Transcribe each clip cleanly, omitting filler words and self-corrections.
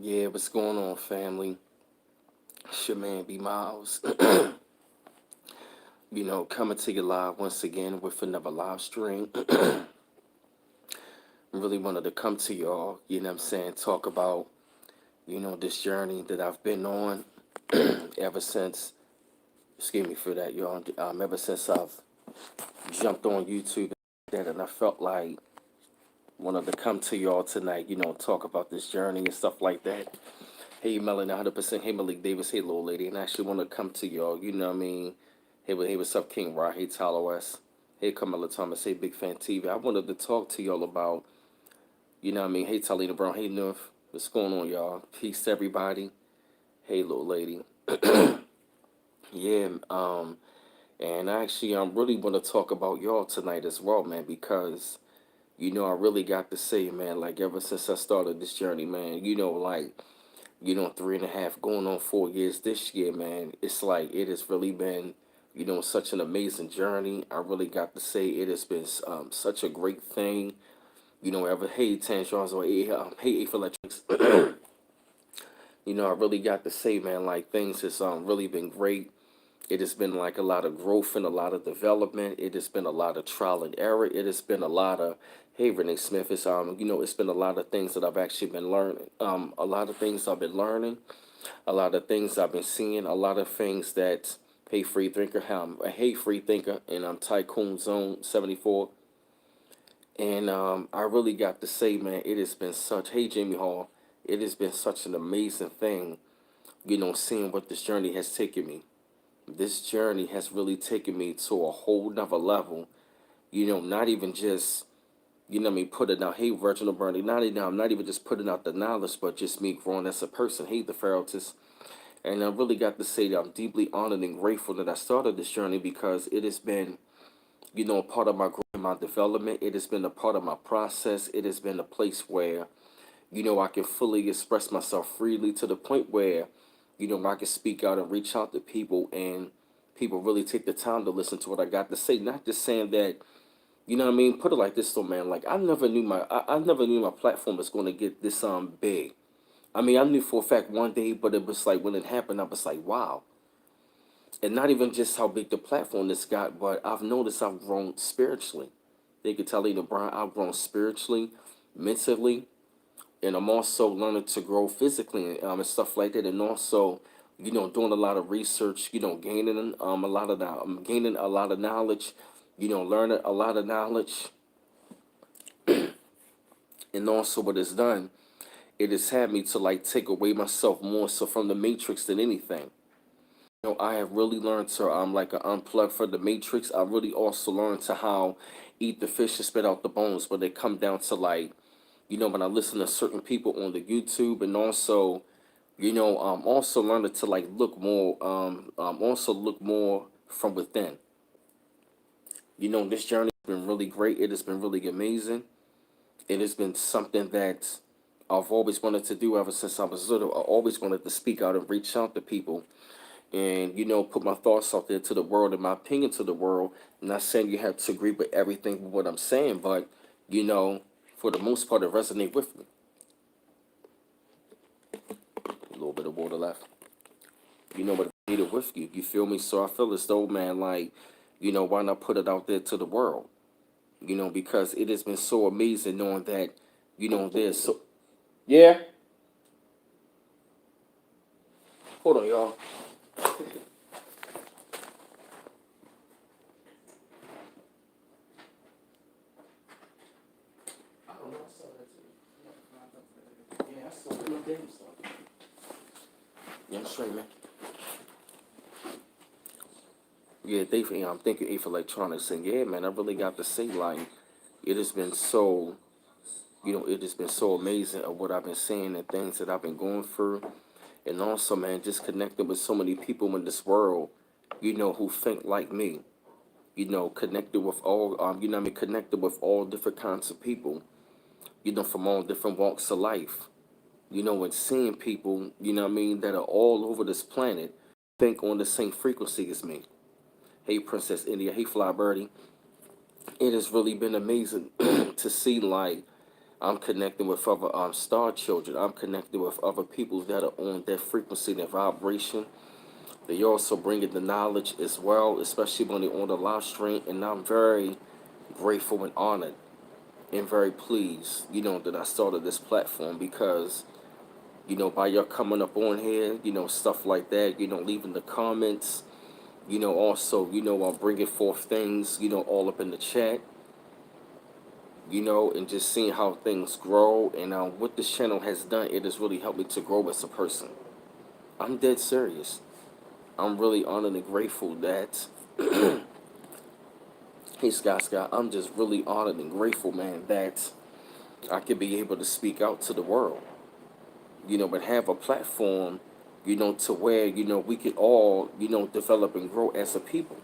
Yeah, what's going on, family? It's your man, BMiles. Coming to you live once again with another live stream. Really wanted to come to y'all, talk about, this journey that I've been on ever since, excuse me for that, y'all, ever since I've jumped on YouTube and I felt like wanted to come to y'all tonight, talk about this journey and stuff like that. Hey, Melanie, 100%. Hey, Malik Davis. Hey, little lady. And I actually want to come to y'all. You know what I mean? Hey, what's up, King Ra? Hey, Tyler West. Hey, Kamala Thomas. Hey, Big Fan TV. I wanted to talk to y'all about, you know what I mean? Hey, Talina Brown. Hey, North. What's going on, y'all? Peace to everybody. Hey, little lady. Yeah, and actually, I really want to talk about y'all tonight as well, man, because, I really got to say, man, like, ever since I started this journey, man, 3.5 going on 4 years this year, man. It's like it has really been, such an amazing journey. I really got to say it has been such a great thing. Ever hey Tantrons or hey for electrics. I really got to say, man, like things has really been great. It has been like a lot of growth and a lot of development. It has been a lot of trial and error. It has been a lot of, hey, Renee Smith, it's been a lot of things that I've actually been learning. A lot of things I've been learning, a lot of things I've been seeing, a lot of things that, hey, free thinker, hey, free thinker, and I'm Tycoon Zone 74. And I really got to say, man, it has been such, hey, Jamie Hall, it has been such an amazing thing, seeing what this journey has taken me. This journey has really taken me to a whole nother level. Not even just, putting out, hey, Reginald Burnley, I'm not even just putting out the knowledge, but just me growing as a person. Hey, the Feraltis. And I really got to say that I'm deeply honored and grateful that I started this journey because it has been, a part of my growth and my development. It has been a part of my process. It has been a place where, I can fully express myself freely to the point where, I can speak out and reach out to people and people really take the time to listen to what I got to say. Not just saying that, put it like this though, man. Like I never knew my platform was going to get this big. I mean, I knew for a fact one day, but it was like when it happened, I was like, wow. And not even just how big the platform this got, but I've noticed I've grown spiritually. They could tell Lena Brown I've grown spiritually, mentally, and I'm also learning to grow physically and stuff like that. And also, doing a lot of research, gaining a lot of gaining a lot of knowledge, learning a lot of knowledge, and also what it's done, it has had me to like take away myself more so from the matrix than anything. I have really learned to like unplug from the matrix. I really also learned to how eat the fish and spit out the bones. But they come down to like, when I listen to certain people on the YouTube, and also, also learning to like look more, also look more from within. This journey has been really great. It has been really amazing. It has been something that I've always wanted to do ever since I was little. I always wanted to speak out and reach out to people and put my thoughts out there to the world and my opinion to the world. I'm not saying you have to agree with everything with what I'm saying, but for the most part, it resonate with me. A little bit of water left. But it resonated with you. You feel me? So I feel as though, man, like, why not put it out there to the world? Because it has been so amazing knowing that, there's so. Yeah. Hold on, y'all. I don't know. I saw that too. Yeah, I saw it. My damn stuff. Yeah, I'm straight, man. Yeah, I'm thinking A for Electronics, and yeah, man, I really got to say, like, it has been so, it has been so amazing of what I've been seeing and things that I've been going through, and also, man, just connecting with so many people in this world, who think like me, connected with all, connected with all different kinds of people, from all different walks of life, and seeing people, that are all over this planet, think on the same frequency as me. Hey, Princess India. Hey, Fly Birdie. It has really been amazing to see, like, I'm connecting with other star children. I'm connecting with other people that are on that frequency, that vibration. They also bring in the knowledge as well, especially when they're on the live stream. And I'm very grateful and honored and very pleased, that I started this platform because, by your coming up on here, stuff like that, leaving the comments, also, I'm bringing forth things, all up in the chat, and just seeing how things grow. And what this channel has done, it has really helped me to grow as a person. I'm dead serious. I'm really honored and grateful that, hey, Scott, I'm just really honored and grateful, man, that I could be able to speak out to the world, but have a platform, to where, we could all, develop and grow as a people.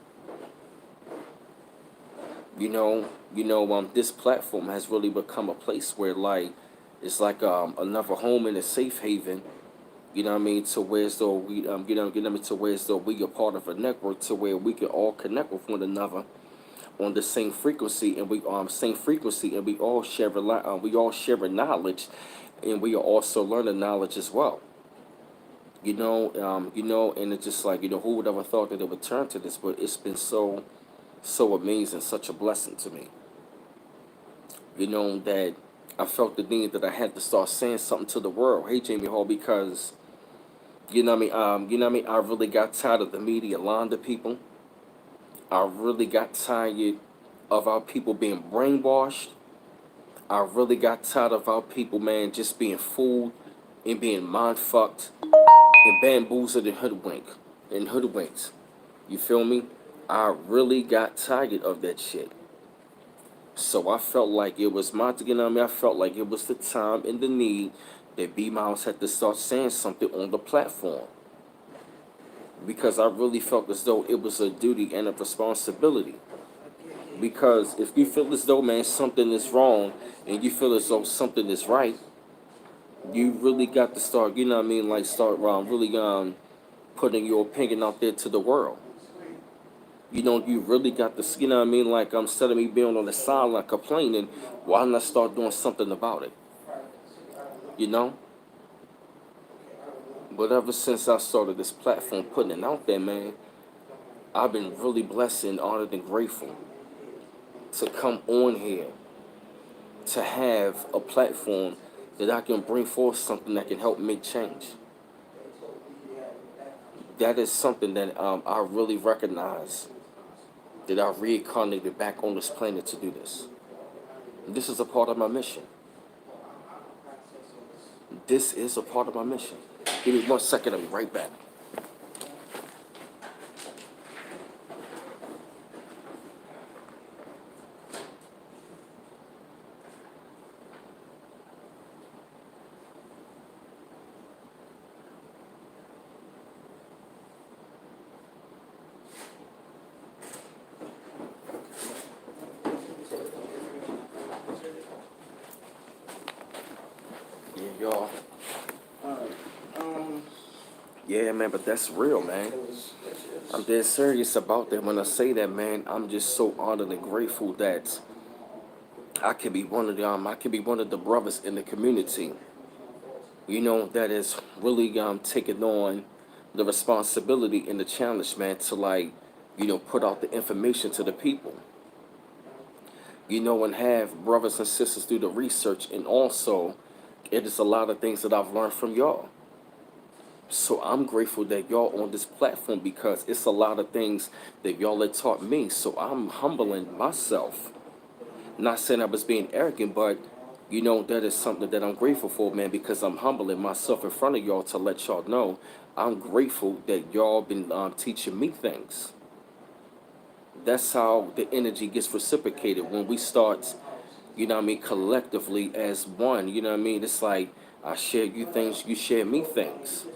This platform has really become a place where, like, it's like another home and a safe haven. What I mean, to where as though we to where as though we are part of a network, to where we can all connect with one another on the same frequency, and we all share we all share a knowledge, and we are also learning knowledge as well. And it's just like, who would ever thought that it would turn to this? But it's been so amazing, such a blessing to me. That I felt the need that I had to start saying something to the world. Hey, Jamie Hall, because I really got tired of the media lying to people. I really got tired of our people being brainwashed. I really got tired of our people, man, just being fooled and being mind fucked and bamboozled and hoodwinked. You feel me? I really got tired of that shit. So I felt like it was I felt like it was the time and the need that BMiles had to start saying something on the platform. Because I really felt as though it was a duty and a responsibility. Because if you feel as though, man, something is wrong and you feel as though something is right, you really got to start, like, start really putting your opinion out there to the world. You really got to, like, instead of me being on the sideline complaining, why not start doing something about it? You know? But ever since I started this platform, putting it out there, man, I've been really blessed and honored and grateful to come on here, to have a platform that I can bring forth something that can help make change. That is something that I really recognize, that I reincarnated back on this planet to do this. And this is a part of my mission. This is a part of my mission. Give me 1 second, I'll be right back. Yeah, y'all. Yeah, man, but that's real, man. I'm dead serious about that. When I say that, man, I'm just so honored and grateful that I can be one of the brothers in the community, that is really taking on the responsibility and the challenge, man, to, like, put out the information to the people, and have brothers and sisters do the research. And also, it is a lot of things that I've learned from y'all. So I'm grateful that y'all on this platform, because it's a lot of things that y'all have taught me. So I'm humbling myself. Not saying I was being arrogant, but that is something that I'm grateful for, man, because I'm humbling myself in front of y'all to let y'all know I'm grateful that y'all been teaching me things. That's how the energy gets reciprocated when we start, collectively as one. It's like I share you things, you share me things.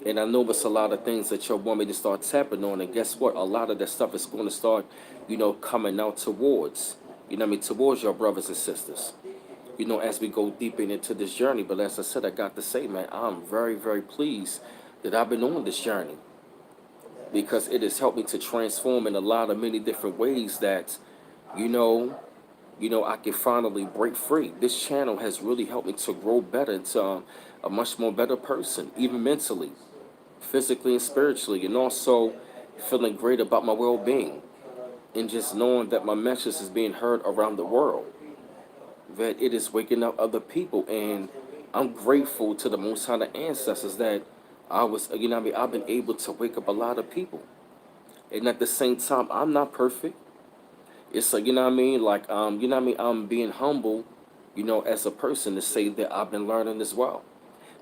And I know it's a lot of things that y'all want me to start tapping on. And guess what? A lot of that stuff is going to start, coming out towards, towards your brothers and sisters, as we go deeper into this journey. But as I said, I got to say, man, I'm very, very pleased that I've been on this journey, because it has helped me to transform in a lot of many different ways that, you know, I can finally break free. This channel has really helped me to grow better into a much more better person, even mentally, physically, and spiritually, and also feeling great about my well-being, and just knowing that my message is being heard around the world, that it is waking up other people, and I'm grateful to the Most High, the ancestors, that I was, I've been able to wake up a lot of people, and at the same time, I'm not perfect. It's like, like, I'm being humble, as a person, to say that I've been learning as well,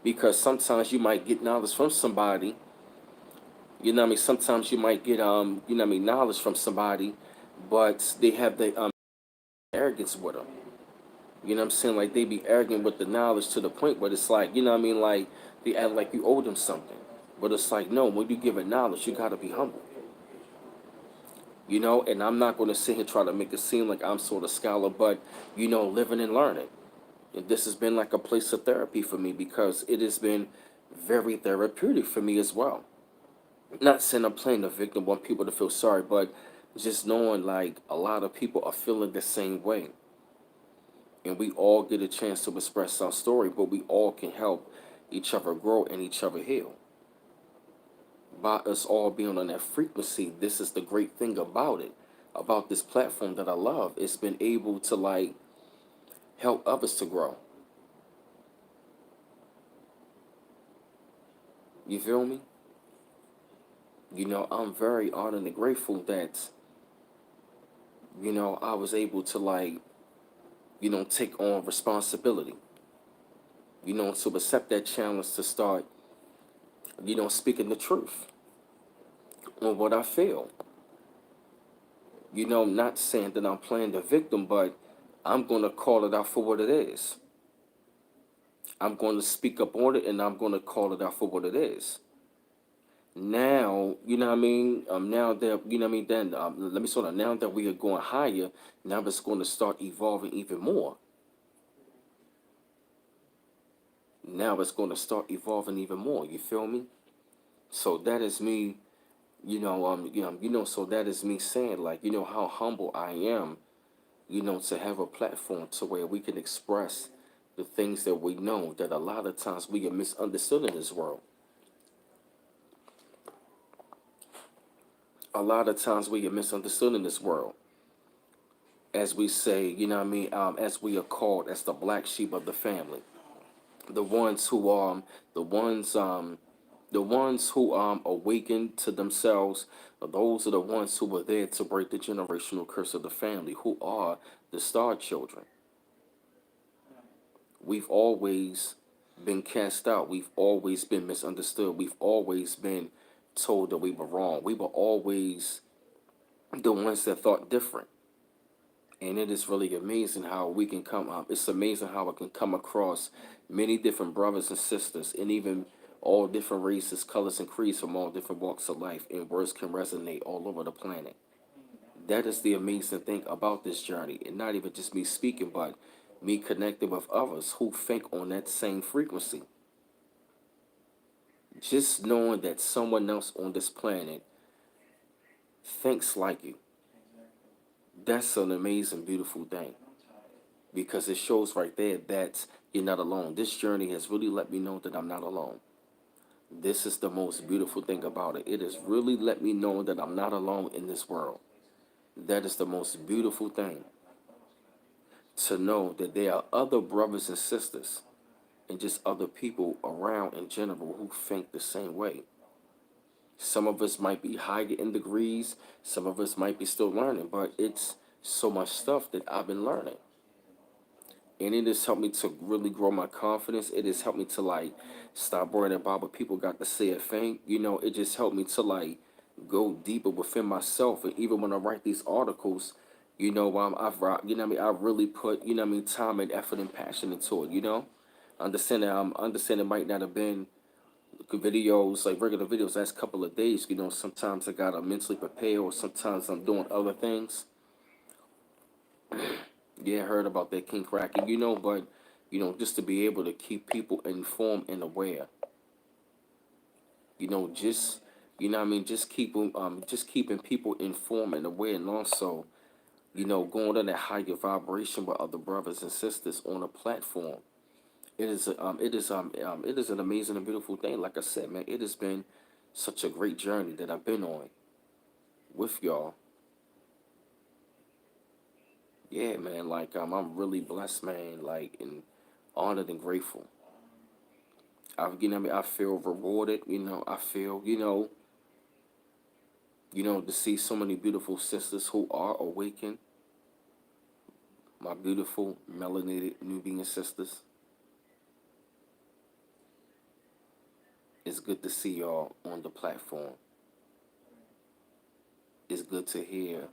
because sometimes you might get knowledge from somebody. Sometimes you might get knowledge from somebody, but they have the arrogance with them. Like, they be arrogant with the knowledge to the point where it's like, like they act like you owe them something. But it's like, no, when you give a knowledge, you gotta be humble. And I'm not gonna sit here try to make it seem like I'm sort of scholar, but living and learning. And this has been like a place of therapy for me, because it has been very therapeutic for me as well. Not saying I'm playing the victim, want people to feel sorry, but just knowing like a lot of people are feeling the same way. And we all get a chance to express our story, but we all can help each other grow and each other heal. By us all being on that frequency, this is the great thing about it, about this platform that I love. It's been able to like help others to grow. You feel me? I'm very honored and grateful that, I was able to like, take on responsibility, to accept that challenge to start, speaking the truth on what I feel. Not saying that I'm playing the victim, but I'm going to call it out for what it is. I'm going to speak up on it, and I'm going to call it out for what it is. Now, now that, then let me sort of, now that we are going higher, now it's going to start evolving even more. Now it's going to start evolving even more. You feel me? So that is me, so that is me saying, like, how humble I am, to have a platform to where we can express the things that we know, that a lot of times we get misunderstood in this world. A lot of times we get misunderstood in this world. As we say, as we are called as the black sheep of the family. The ones who the ones the ones who awaken to themselves, those are the ones who were there to break the generational curse of the family, who are the star children. We've always been cast out. We've always been misunderstood. We've always been told that we were wrong. We were always the ones that thought different. And it is really amazing how we can come up. It's amazing how it can come across many different brothers and sisters, and even all different races, colors, and creeds from all different walks of life, and words can resonate all over the planet. That is the amazing thing about this journey, and not even just me speaking, but me connecting with others who think on that same frequency. Just knowing that someone else on this planet thinks like you, that's an amazing, beautiful thing, because it shows right there that you're not alone. This journey has really let me know that I'm not alone. This is the most beautiful thing about it. It has really let me know that I'm not alone in this world. That is the most beautiful thing, to know that there are other brothers and sisters and just other people around in general who think the same way. Some of us might be higher in degrees, some of us might be still learning, but it's so much stuff that I've been learning. And it has helped me to really grow my confidence. It has helped me to like stop worrying about what people got to say or think. It just helped me to like go deeper within myself. And even when I write these articles, I really put, time and effort and passion into it. Understanding it might not have been videos, like regular videos, last couple of days. Sometimes I gotta mentally prepare, or sometimes I'm doing other things. Yeah, I heard about that king cracking, but just to be able to keep people informed and aware, just just keeping people informed and aware, and also going on that higher vibration with other brothers and sisters on a platform. It is an amazing and beautiful thing. Like I said, man, it has been such a great journey that I've been on with y'all. Yeah, man, like I'm really blessed, man, like and honored and grateful. I feel rewarded. I feel, to see so many beautiful sisters who are awakened. My beautiful melanated Nubian sisters. It's good to see y'all on the platform. It's good to hear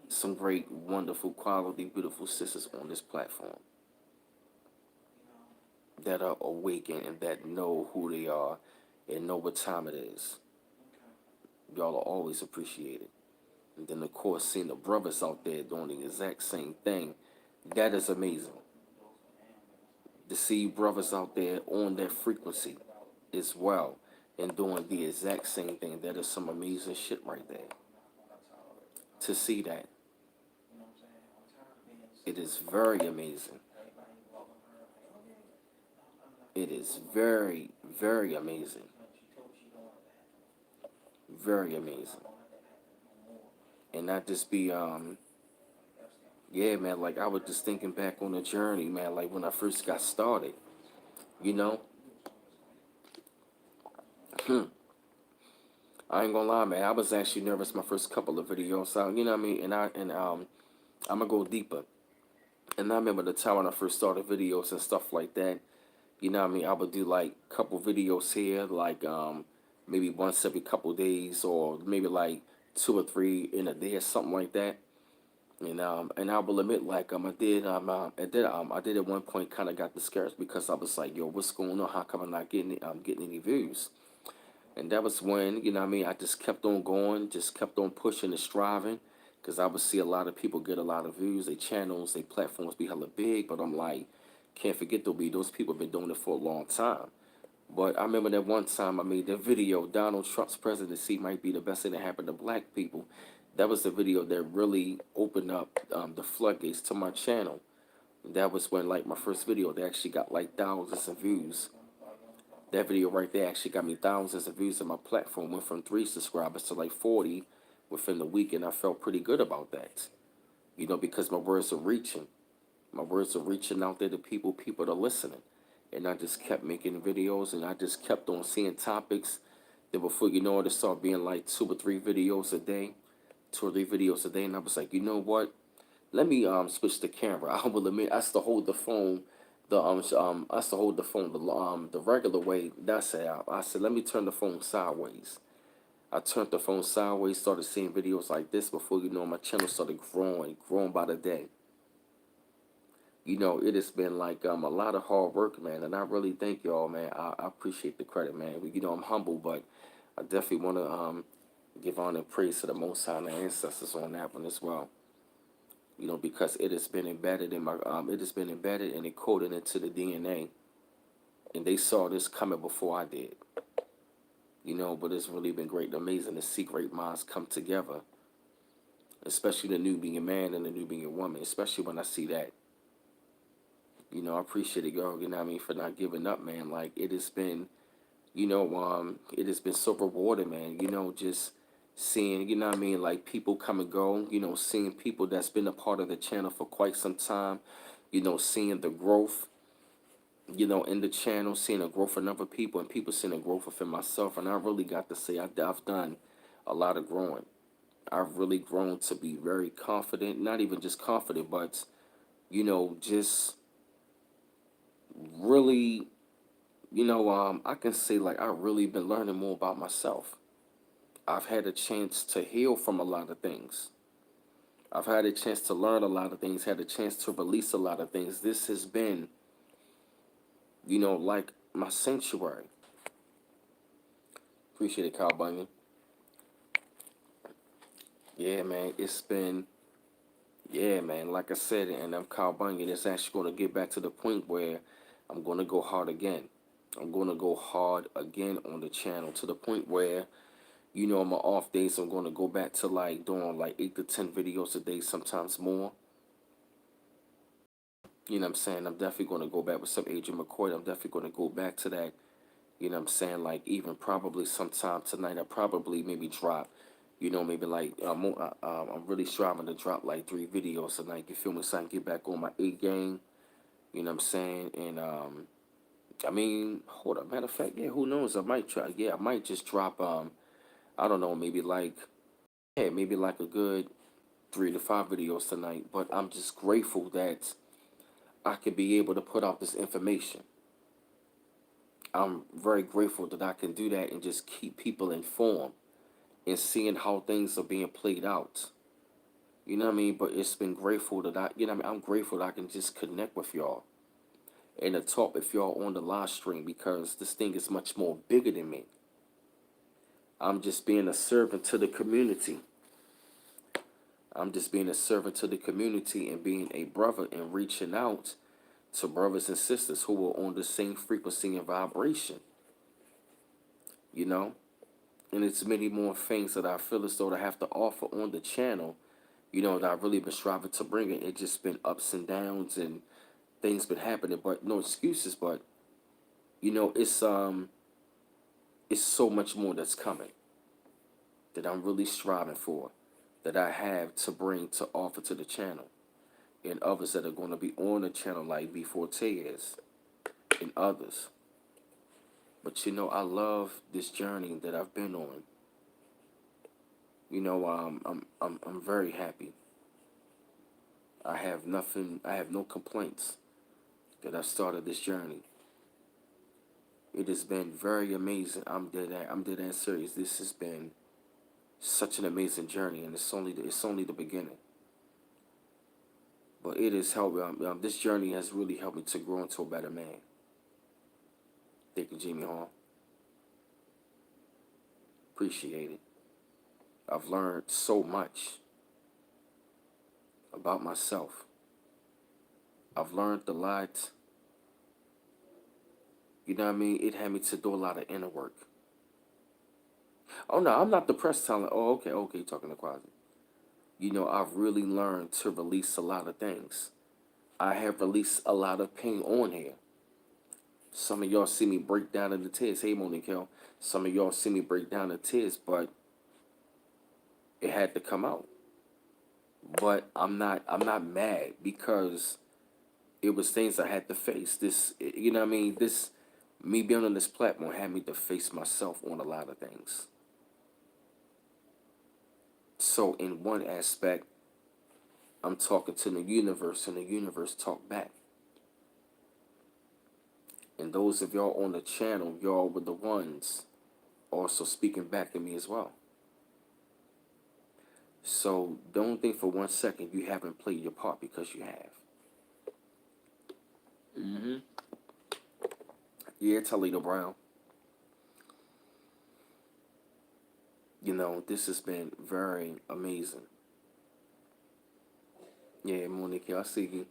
some great, wonderful, quality, beautiful sisters on this platform that are awakened and that know who they are and know what time it is. Y'all are always appreciated. And then, of course, seeing the brothers out there doing the exact same thing, that is amazing. To see brothers out there on that frequency as well and doing the exact same thing, that is some amazing shit right there. To see that, it is very amazing. It is very, very amazing. Very amazing. And not just be, yeah, man, like I was just thinking back on the journey, man, like when I first got started, you know? I ain't gonna lie, man, I was actually nervous my first couple of videos, so, you know what I mean? I'm gonna go deeper. And I remember the time when I first started videos and stuff like that, you know what I mean? I would do like a couple videos here, like maybe once every couple days, or maybe like two or three in a day or something like that. And I will admit, like I did at one point kind of got discouraged because I was like, yo, what's going on? How come I'm not getting any views? And that was when, you know what I mean, I just kept on going, just kept on pushing and striving, because I would see a lot of people get a lot of views, their channels, their platforms be hella big, but I'm like, can't forget those people been doing it for a long time. But I remember that one time I made that video, Donald Trump's presidency might be the best thing that happened to black people. That was the video that really opened up the floodgates to my channel. That was when, like, my first video that actually got like thousands of views. That video right there actually got me thousands of views on my platform. Went from 3 subscribers to like 40 within the week, and I felt pretty good about that. Because my words are reaching. My words are reaching out there to people. People are listening. And I just kept making videos, and I just kept on seeing topics. Then before you know it, it started being like 2 or 3 videos a day, and I was like, you know what? Let me switch the camera. I will admit, I used to hold the phone, I used to hold the phone the regular way. That's it. I said, let me turn the phone sideways. I turned the phone sideways, started seeing videos like this. Before you know, my channel started growing by the day. It has been like a lot of hard work, man, and I really thank y'all, man. I appreciate the credit, man. I'm humble, but I definitely want to give honor and praise to the Most High and the ancestors on that one as well. Because it has been embedded in it has been embedded and encoded into the DNA, and they saw this coming before I did. But it's really been great and amazing to see great minds come together, especially the Nubian man and the Nubian woman, especially when I see that. I appreciate it, girl, for not giving up, man. Like, it has been so rewarding, man. Just seeing, like people come and go, seeing people that's been a part of the channel for quite some time, seeing the growth, in the channel, seeing the growth of other people and people seeing the growth within myself. And I really got to say, I've done a lot of growing. I've really grown to be very confident, not even just confident, but, just really, I can say like I really been learning more about myself. I've had a chance to heal from a lot of things. I've had a chance to learn a lot of things, had a chance to release a lot of things. This has been, like my sanctuary. Appreciate it, Kyle Bunyan. Yeah, man, it's been, yeah, man, like I said, and I'm Kyle Bunyan. It's actually going to get back to the point where I'm going to go hard again. I'm going to go hard again on the channel to the point where, On my off days, I'm going to go back to like doing like 8 to 10 videos a day, sometimes more. You know what I'm saying? I'm definitely going to go back with some Adrian McCoy. I'm definitely going to go back to that. You know what I'm saying? Like even probably sometime tonight, I probably maybe drop, maybe like I'm really striving to drop like 3 videos tonight. You feel me? So I can get back on my A game. You know what I'm saying? And I mean, hold up. Matter of fact, yeah, who knows? I might try. Yeah, I might just drop. I don't know, maybe like yeah, maybe like a good 3 to 5 videos tonight. But I'm just grateful that I could be able to put out this information. I'm very grateful that I can do that and just keep people informed and seeing how things are being played out. You know what I mean? But it's been grateful that I mean? I'm grateful that I can just connect with y'all and to talk with y'all on the live stream because this thing is much more bigger than me. I'm just being a servant to the community. I'm just being a servant to the community and being a brother and reaching out to brothers and sisters who are on the same frequency and vibration, you know? And it's many more things that I feel as though I have to offer on the channel, that I've really been striving to bring it. It's just been ups and downs and things been happening, but no excuses, but it's so much more that's coming that I'm really striving for, that I have to bring to offer to the channel. And others that are going to be on the channel like before Tez and others. But I love this journey that I've been on. I'm very happy. I have nothing. I have no complaints that I started this journey. It has been very amazing. I'm dead ass serious. This has been such an amazing journey, and it's only the beginning. But it has helped. This journey has really helped me to grow into a better man. Thank you, Jimmy Hall. Appreciate it. I've learned so much about myself. I've learned a lot. You know what I mean? It had me to do a lot of inner work. Oh no, I'm not depressed talent. Oh, okay, okay, talking to Quasi. I've really learned to release a lot of things. I have released a lot of pain on here. Some of y'all see me break down into tears. Hey, Monique Hill. Some of y'all see me break down into tears, but it had to come out. But I'm not mad because it was things I had to face. This, you know what I mean? Me being on this platform had me to face myself on a lot of things. So in one aspect, I'm talking to the universe and the universe talk back. And those of y'all on the channel, y'all were the ones also speaking back to me as well. So don't think for 1 second you haven't played your part, because you have. Mm-hmm. Yeah, Toledo Brown. This has been very amazing. Yeah, Monique, I see you.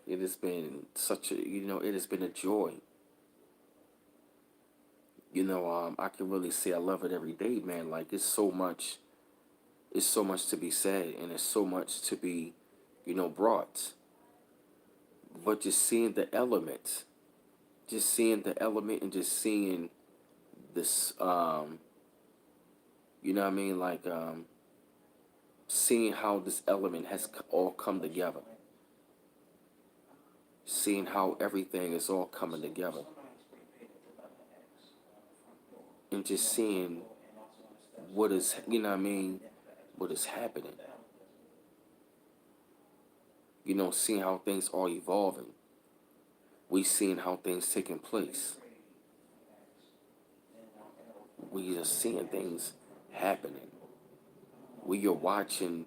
It has been such a, it has been a joy. I can really say I love it every day, man. Like it's so much to be said, and it's so much to be, brought. But just seeing the element, and just seeing this, you know what I mean, like seeing how this element has all come together, seeing how everything is all coming together, and just seeing what is, what is happening. Seeing how things are evolving. We seeing how things taking place. We are seeing things happening. We are watching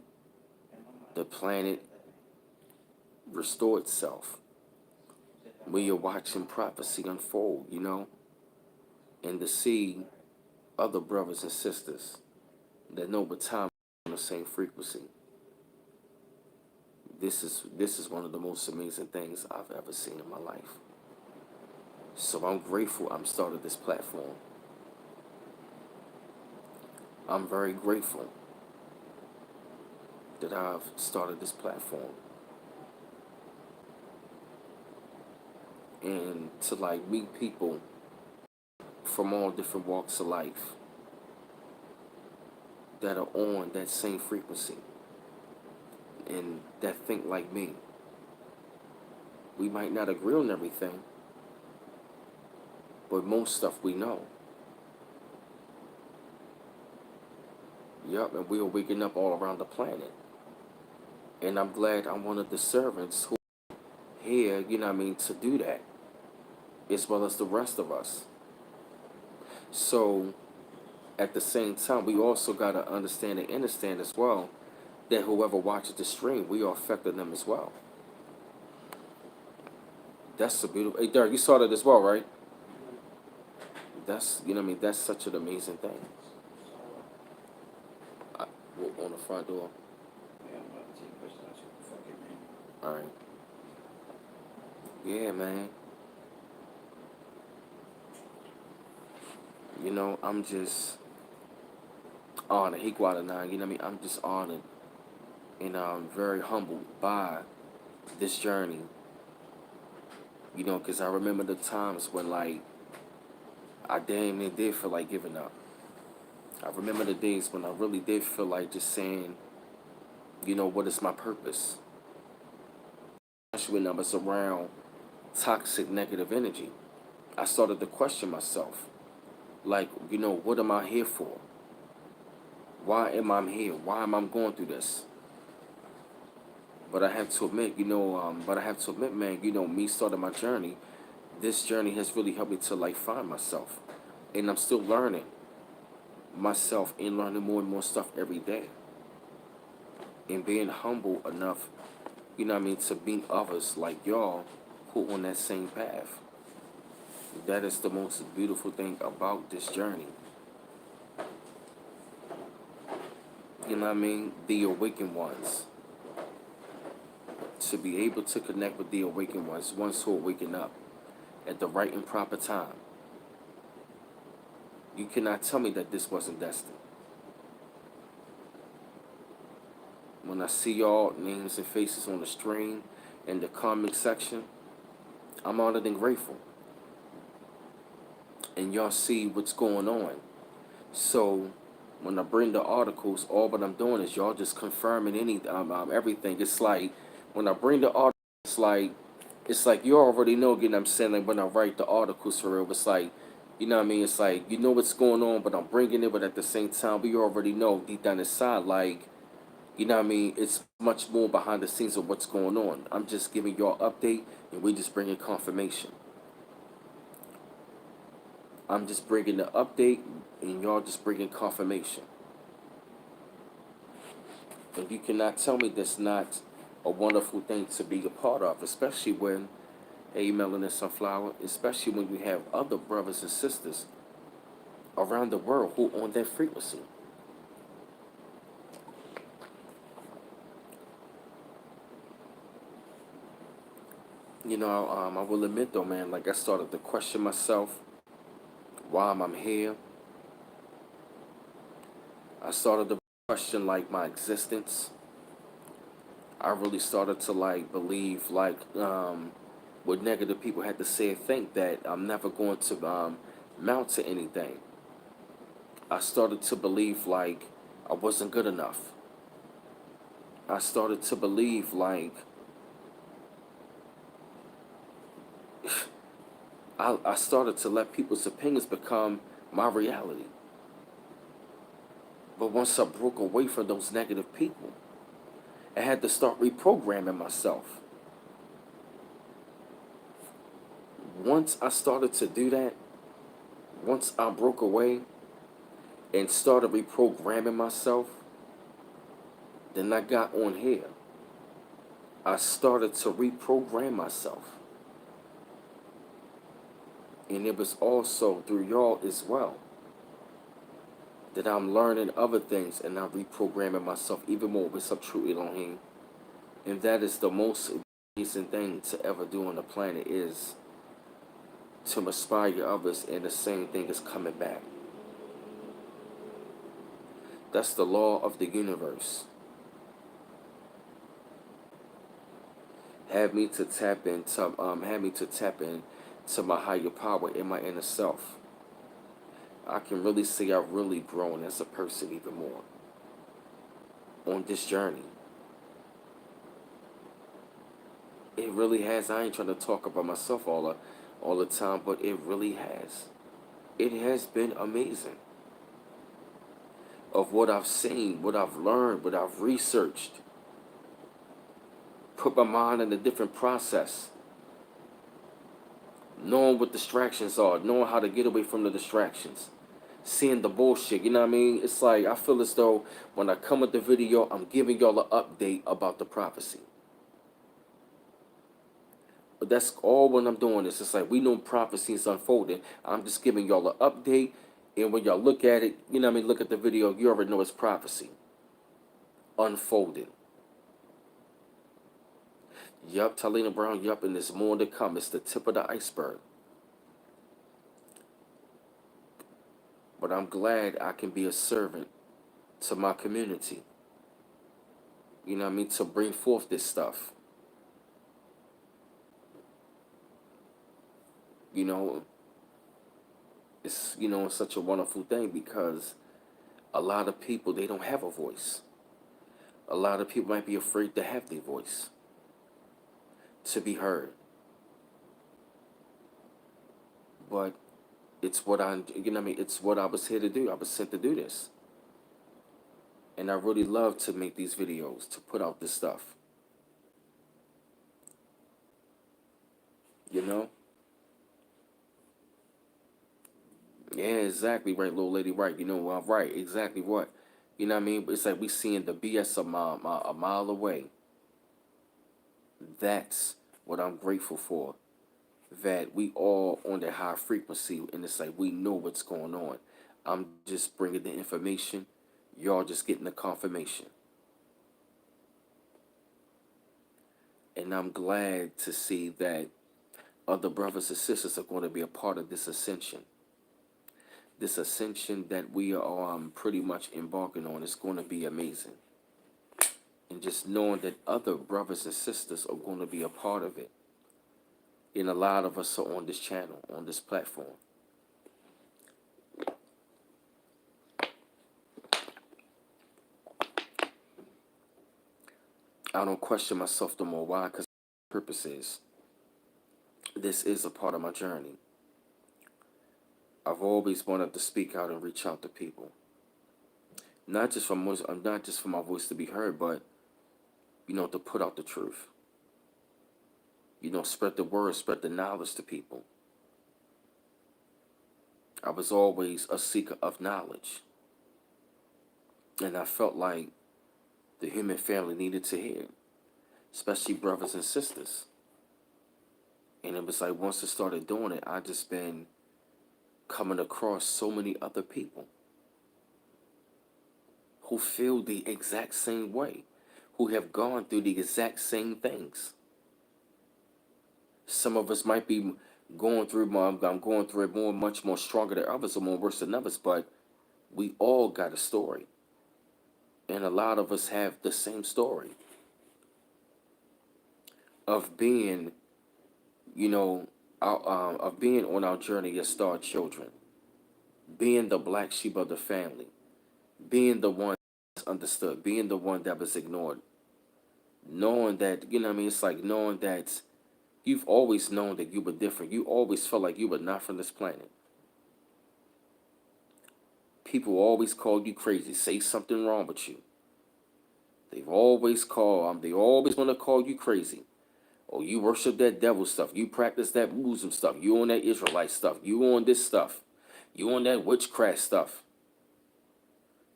the planet restore itself. We are watching prophecy unfold, and to see other brothers and sisters that know what time on the same frequency. This is one of the most amazing things I've ever seen in my life. So I'm grateful I'm started this platform. I'm very grateful that I've started this platform and to like meet people from all different walks of life that are on that same frequency and that think like me. We might not agree on everything, but most stuff we know. Yup, and we are waking up all around the planet. And I'm glad I'm one of the servants who are here, to do that, as well as the rest of us. So at the same time, we also got to understand and understand as well that whoever watches the stream, we are affecting them as well. That's a beautiful. Hey, Derek, you saw that as well, right? That's, that's such an amazing thing. I, on the front door. All right. Yeah, man. I'm just honored. He nine. I'm just honored and I'm very humbled by this journey. Because I remember the times when, like, I damn near did feel like giving up. I remember the days when I really did feel like just saying, what is my purpose? Especially when I was around toxic, negative energy. I started to question myself. Like, what am I here for? Why am I here? Why am I going through this? But I have to admit, man, me starting my journey, this journey has really helped me to like find myself. And I'm still learning myself and learning more and more stuff every day. And being humble enough, to meet others like y'all who on that same path. That is the most beautiful thing about this journey. The awakened ones. To be able to connect with the awakened ones who are waking up at the right and proper time. You cannot tell me that this wasn't destined. When I see y'all names and faces on the stream in the comment section, I'm honored and grateful. And y'all see what's going on. So when I bring the articles, all what I'm doing is y'all just confirming everything. It's like when I bring the articles, it's like you already know. Again, I'm saying, like, when I write the articles for real, it's like, It's like what's going on, but I'm bringing it. But at the same time, we already know deep down inside, like, It's much more behind the scenes of what's going on. I'm just giving y'all update, and we just bringing confirmation. I'm just bringing the update, and y'all just bringing confirmation. And you cannot tell me that's not a wonderful thing to be a part of, especially when, hey, Melanin Sunflower, especially when you have other brothers and sisters around the world who on that frequency. I will admit though, man, like I started to question myself, why am I here? I started to question like my existence. I really started to like believe like what negative people had to say and think that I'm never going to mount to anything. I started to believe like I wasn't good enough. I started to believe like I started to let people's opinions become my reality. But once I broke away from those negative people, I had to start reprogramming myself. Once I started to do that, once I broke away and started reprogramming myself, then I got on here. I started to reprogram myself. And it was also through y'all as well that I'm learning other things and I'm reprogramming myself even more with some true Elohim. And that is the most amazing thing to ever do on the planet, is to inspire others, and the same thing is coming back. That's the law of the universe. Have me to tap in to my higher power in my inner self. I can really say I've really grown as a person even more on this journey. It really has. I ain't trying to talk about myself all the time, but it really has. It has been amazing of what I've seen, what I've learned, what I've researched, put my mind in a different process, knowing what distractions are, knowing how to get away from the distractions, seeing the bullshit. You know what I mean? It's like I feel as though when I come with the video, I'm giving y'all an update about the prophecy. But that's all when I'm doing this. It's like we know prophecy is unfolding. I'm just giving y'all an update. And when y'all look at it, you know what I mean, look at the video, you already know it's prophecy unfolding. Yup, Talina Brown, yup, and there's more to come. It's the tip of the iceberg. But I'm glad I can be a servant to my community. You know what I mean? To bring forth this stuff. You know, it's such a wonderful thing because a lot of people, they don't have a voice. A lot of people might be afraid to have their voice, to be heard. But it's what it's what I was here to do. I was sent to do this. And I really love to make these videos, to put out this stuff. You know? Yeah, exactly right, little lady, right. You know, well, right, exactly what. You know what I mean? It's like we seeing the BS a mile away. That's what I'm grateful for. That we all on that high frequency, and it's like we know what's going on. I'm just bringing the information. Y'all just getting the confirmation. And I'm glad to see that other brothers and sisters are going to be a part of this ascension. This ascension that we are pretty much embarking on is going to be amazing. And just knowing that other brothers and sisters are going to be a part of it. And a lot of us are on this channel, on this platform. I don't question myself no more. Why? Because purpose is this is a part of my journey. I've always wanted to speak out and reach out to people. Not just for my voice to be heard, but to put out the truth. Spread the word, spread the knowledge to people. I was always a seeker of knowledge. And I felt like the human family needed to hear it, especially brothers and sisters. And it was like once I started doing it, I just been coming across so many other people who feel the exact same way, who have gone through the exact same things. Some of us might be going through I'm going through it much more stronger than others, or more worse than others, but we all got a story. And a lot of us have the same story of being, you know, of being on our journey as star children, being the black sheep of the family, being the one that's understood, being the one that was ignored, knowing that, it's like knowing that you've always known that you were different. You always felt like you were not from this planet. People always called you crazy, say something wrong with you. They always want to call you crazy. Oh, you worship that devil stuff. You practice that Muslim stuff. You on that Israelite stuff. You on this stuff. You on that witchcraft stuff.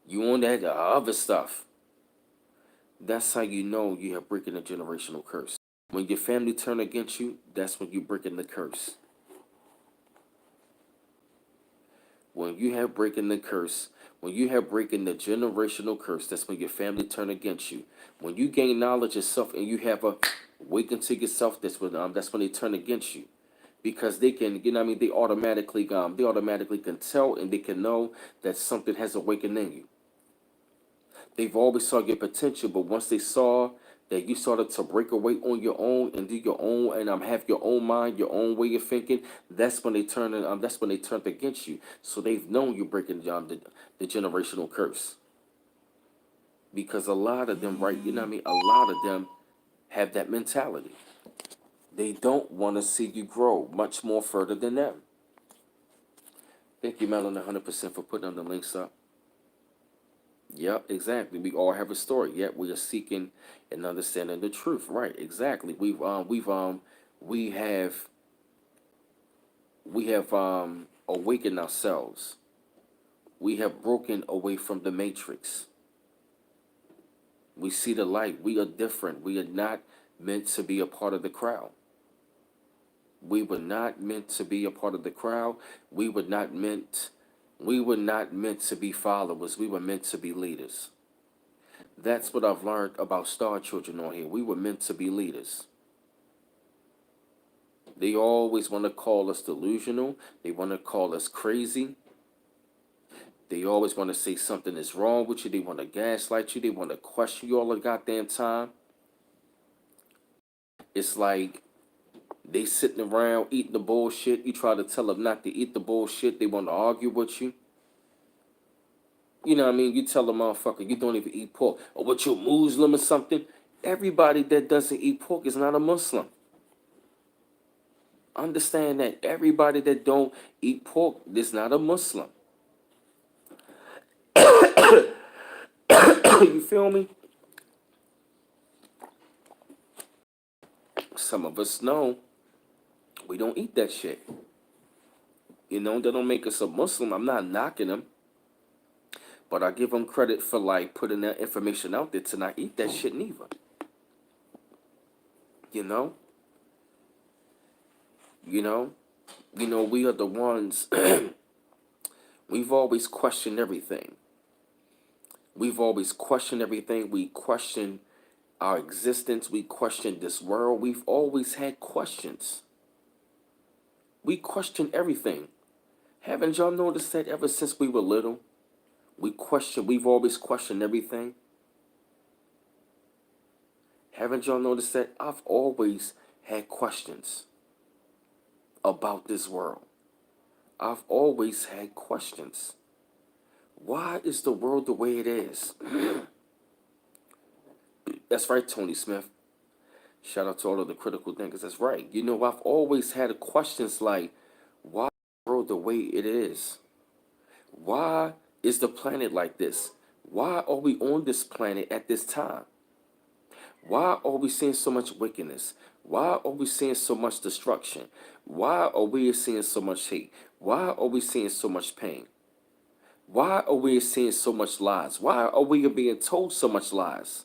You on that other stuff. That's how you know you have breaking a generational curse. When your family turn against you, that's when you breaking the curse. When you have breaking the curse, when you have breaking the generational curse, that's when your family turn against you. When you gain knowledge of self and you have a awaken to yourself, that's when they turn against you. Because they can, they automatically can tell and they can know that something has awakened in you. They've always saw your potential, but once they saw that you started to break away on your own and do your own and have your own mind, your own way of thinking, that's when they turn that's when they turned against you. So they've known you're breaking the generational curse. Because a lot of them, right, you know what I mean? A lot of them have that mentality. They don't want to see you grow much more further than them. Thank you, Melon, 100% for putting on the links up. Yep, exactly. We all have a story. Yet we are seeking and understanding the truth. Right, exactly. We have awakened ourselves. We have broken away from the matrix. We see the light. We are different. We are not meant to be a part of the crowd. We were not meant to be a part of the crowd. We were not meant we were not meant to be followers. We were meant to be leaders. That's what I've learned about Star Children on here. We were meant to be leaders. They always want to call us delusional. They want to call us crazy. They always want to say something is wrong with you. They want to gaslight you. They want to question you all the goddamn time. It's like they sitting around eating the bullshit. You try to tell them not to eat the bullshit. They want to argue with you. You know what I mean? You tell a motherfucker you don't even eat pork. Or what, you Muslim or something? Everybody that doesn't eat pork is not a Muslim. Understand that everybody that don't eat pork is not a Muslim. You feel me? Some of us know we don't eat that shit. You know, that don't make us a Muslim. I'm not knocking them. But I give them credit for like putting that information out there to not eat that shit neither. You know? You know? You know, we are the ones, we've always questioned everything. We've always questioned everything. We question our existence. We question this world. We've always had questions. We question everything. Haven't y'all noticed that ever since we were little? We've always questioned everything. Haven't y'all noticed that? I've always had questions about this world. I've always had questions. Why is the world the way it is? That's right, Tony Smith. Shout out to all of the critical thinkers. That's right. You know, I've always had questions like, why is the world the way it is? Why is the planet like this? Why are we on this planet at this time? Why are we seeing so much wickedness? Why are we seeing so much destruction? Why are we seeing so much hate? Why are we seeing so much pain? Why are we seeing so much lies? Why are we being told so much lies?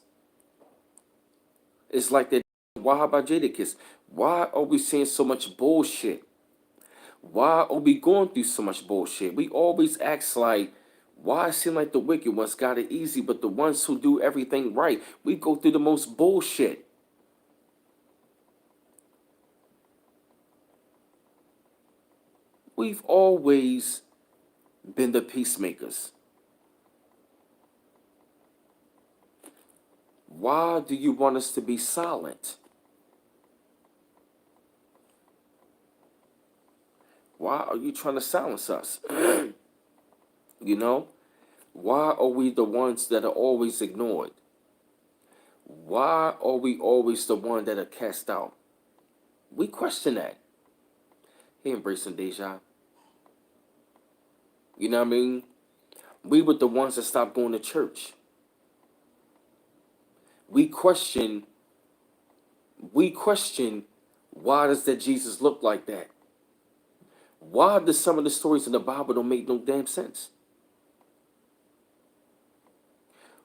It's like that. Why about Jadakiss? Why are we seeing so much bullshit? Why are we going through so much bullshit? We always ask like, why it seem like the wicked ones got it easy, but the ones who do everything right, we go through the most bullshit. We've always been the peacemakers. Why do you want us to be silent? Why are you trying to silence us? You know? Why are we the ones that are always ignored? Why are we always the one that are cast out? We question that. Hey, embracing Deja. You know what I mean? We were the ones that stopped going to church. We question why does that Jesus look like that? Why does some of the stories in the Bible don't make no damn sense?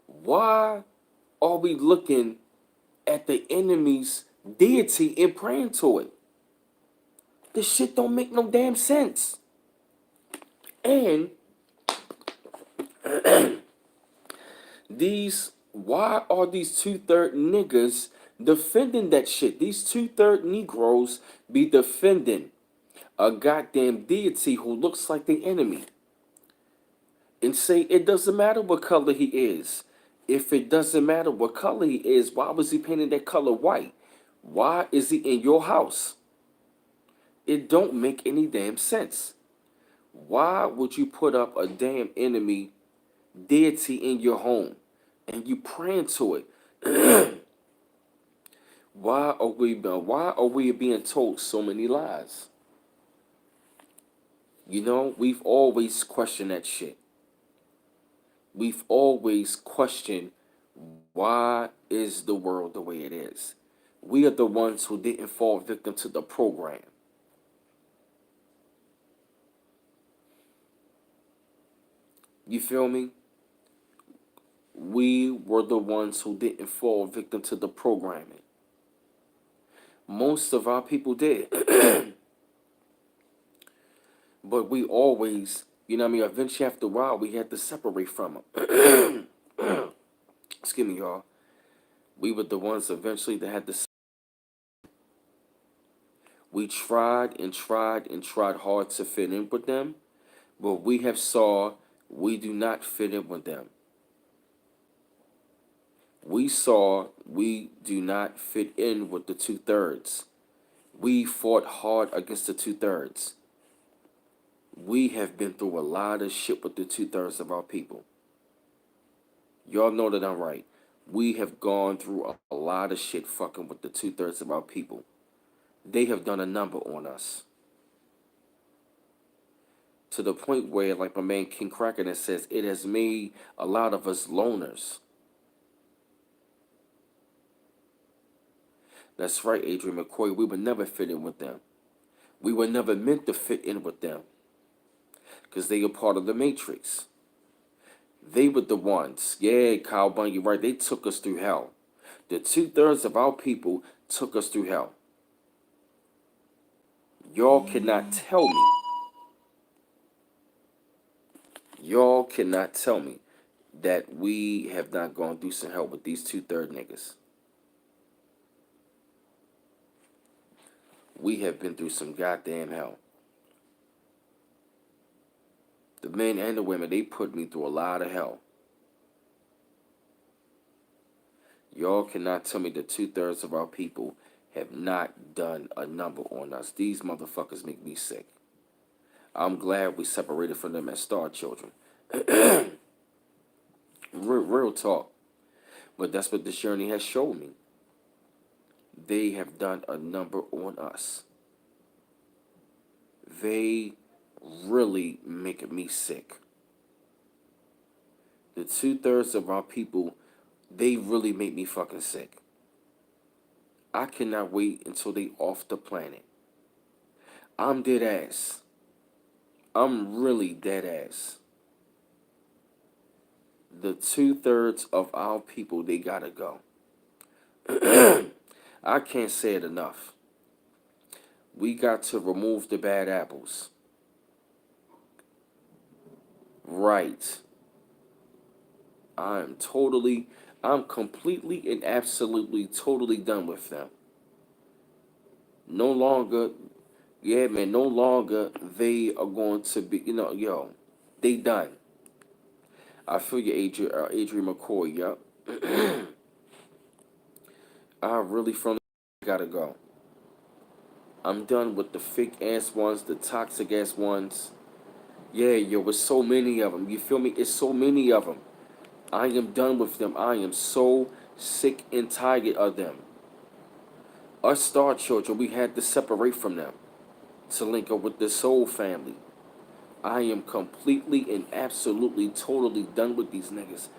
Why are we looking at the enemy's deity and praying to it? This shit don't make no damn sense. And why are these 2/3 niggas defending that shit? These 2/3 Negroes be defending a goddamn deity who looks like the enemy and say it doesn't matter what color he is. If it doesn't matter what color he is, why was he painting that color white? Why is he in your house? It don't make any damn sense. Why would you put up a damn enemy deity in your home and you praying to it? Why are we being told so many lies? You know, we've always questioned that shit. We've always questioned, why is the world the way it is? We are the ones who didn't fall victim to the program. You feel me? We were the ones who didn't fall victim to the programming. Most of our people did. But we always, you know what I mean, eventually after a while, we had to separate from them. Excuse me, y'all. We were the ones eventually that had to. We tried and tried and tried hard to fit in with them, but we have saw we do not fit in with them. We saw we do not fit in with the two-thirds. We fought hard against the two-thirds. We have been through a lot of shit with the two-thirds of our people. Y'all know that I'm right. We have gone through a lot of shit fucking with the two-thirds of our people. They have done a number on us. To the point where, like my man King Kraken says, it has made a lot of us loners. That's right, Adrian McCoy. We would never fit in with them. We were never meant to fit in with them because they are part of the matrix. They were the ones. Yeah, Kyle Bunn, you're right. They took us through hell. The two-thirds of our people took us through hell. Y'all cannot tell me. Y'all cannot tell me that we have not gone through some hell with these two-third niggas. We have been through some goddamn hell. The men and the women, they put me through a lot of hell. Y'all cannot tell me that two-thirds of our people have not done a number on us. These motherfuckers make me sick. I'm glad we separated from them as star children. Real talk. But that's what this journey has shown me. They have done a number on us. They really make me sick. The two-thirds of our people, they really make me fucking sick. I cannot wait until they off the planet. I'm dead ass. I'm really dead ass. The two-thirds of our people, they gotta go. I can't say it enough. We got to remove the bad apples. Right. I'm completely and absolutely totally done with them. No longer, yeah, man, no longer they are going to be, yo, they done. I feel you, Adrian McCoy, yup. I really from gotta go. I'm done with the fake ass ones, the toxic ass ones. Yeah, yo, with so many of them. You feel me? It's so many of them. I am done with them. I am so sick and tired of them. Us star children, we had to separate from them to link up with the soul family. I am completely and absolutely totally done with these niggas.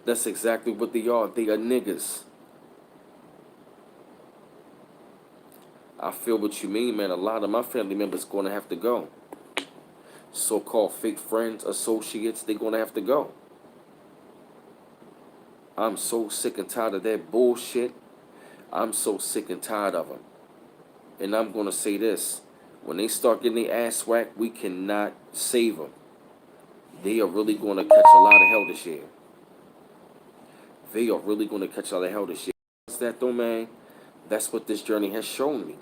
That's exactly what they are. They are niggas. I feel what you mean, man. A lot of my family members gonna have to go. So-called fake friends, associates, they gonna have to go. I'm so sick and tired of that bullshit. I'm so sick and tired of them. And I'm gonna say this: when they start getting their ass whacked, we cannot save them. They are really gonna catch a lot of hell this year. They are really gonna catch a lot of hell this year. What's that though, man? That's what this journey has shown me.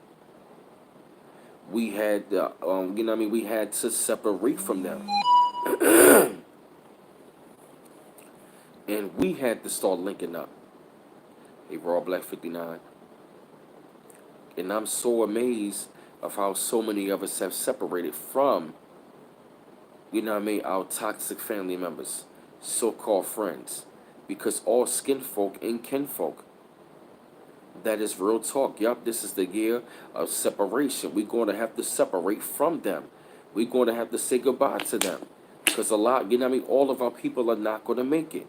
We had, we had to separate from them. we had to start linking up. Hey, Raw Black 59. And I'm so amazed of how so many of us have separated from, our toxic family members, so-called friends. Because all skin folk and kinfolk, that is real talk. Yup, this is the year of separation. We're going to have to separate from them. We're going to have to say goodbye to them. Because a lot, all of our people are not going to make it.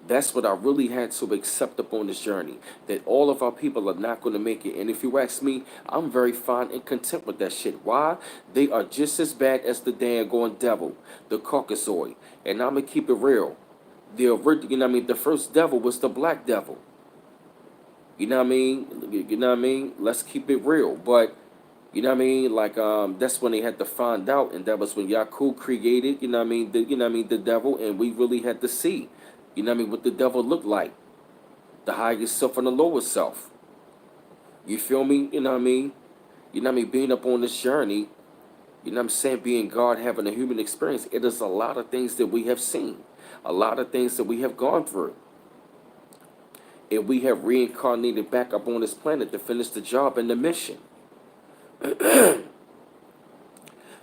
That's what I really had to accept upon this journey. That all of our people are not going to make it. And if you ask me, I'm very fine and content with that shit. Why? They are just as bad as the daggone devil, the Caucasoid. And I'm going to keep it real. The first devil was the black devil. You know what I mean? You know what I mean? Let's keep it real. But you know what I mean? Like that's when they had to find out, and that was when Yakub created, the devil, and we really had to see, what the devil looked like. The highest self and the lower self. You feel me? You know what I mean? Being up on this journey, being God, having a human experience, it is a lot of things that we have seen. A lot of things that we have gone through. And we have reincarnated back up on this planet to finish the job and the mission.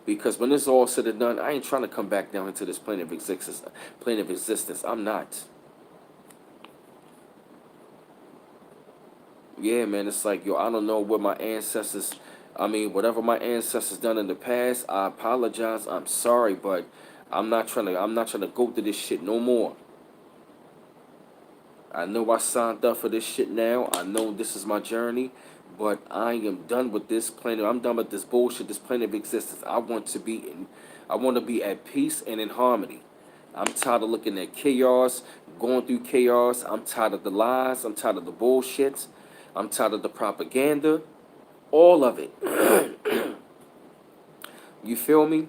Because when it's all said and done, I ain't trying to come back down into this plane of existence. I'm not. Yeah, man, it's like, yo, I don't know what my ancestors, whatever my ancestors done in the past, I apologize. I'm sorry, but I'm not trying to go through this shit no more. I know I signed up for this shit now. I know this is my journey, but I am done with this planet. I'm done with this bullshit, this plane of existence. I want to be at peace and in harmony. I'm tired of looking at chaos, going through chaos. I'm tired of the lies. I'm tired of the bullshit. I'm tired of the propaganda. All of it. You feel me?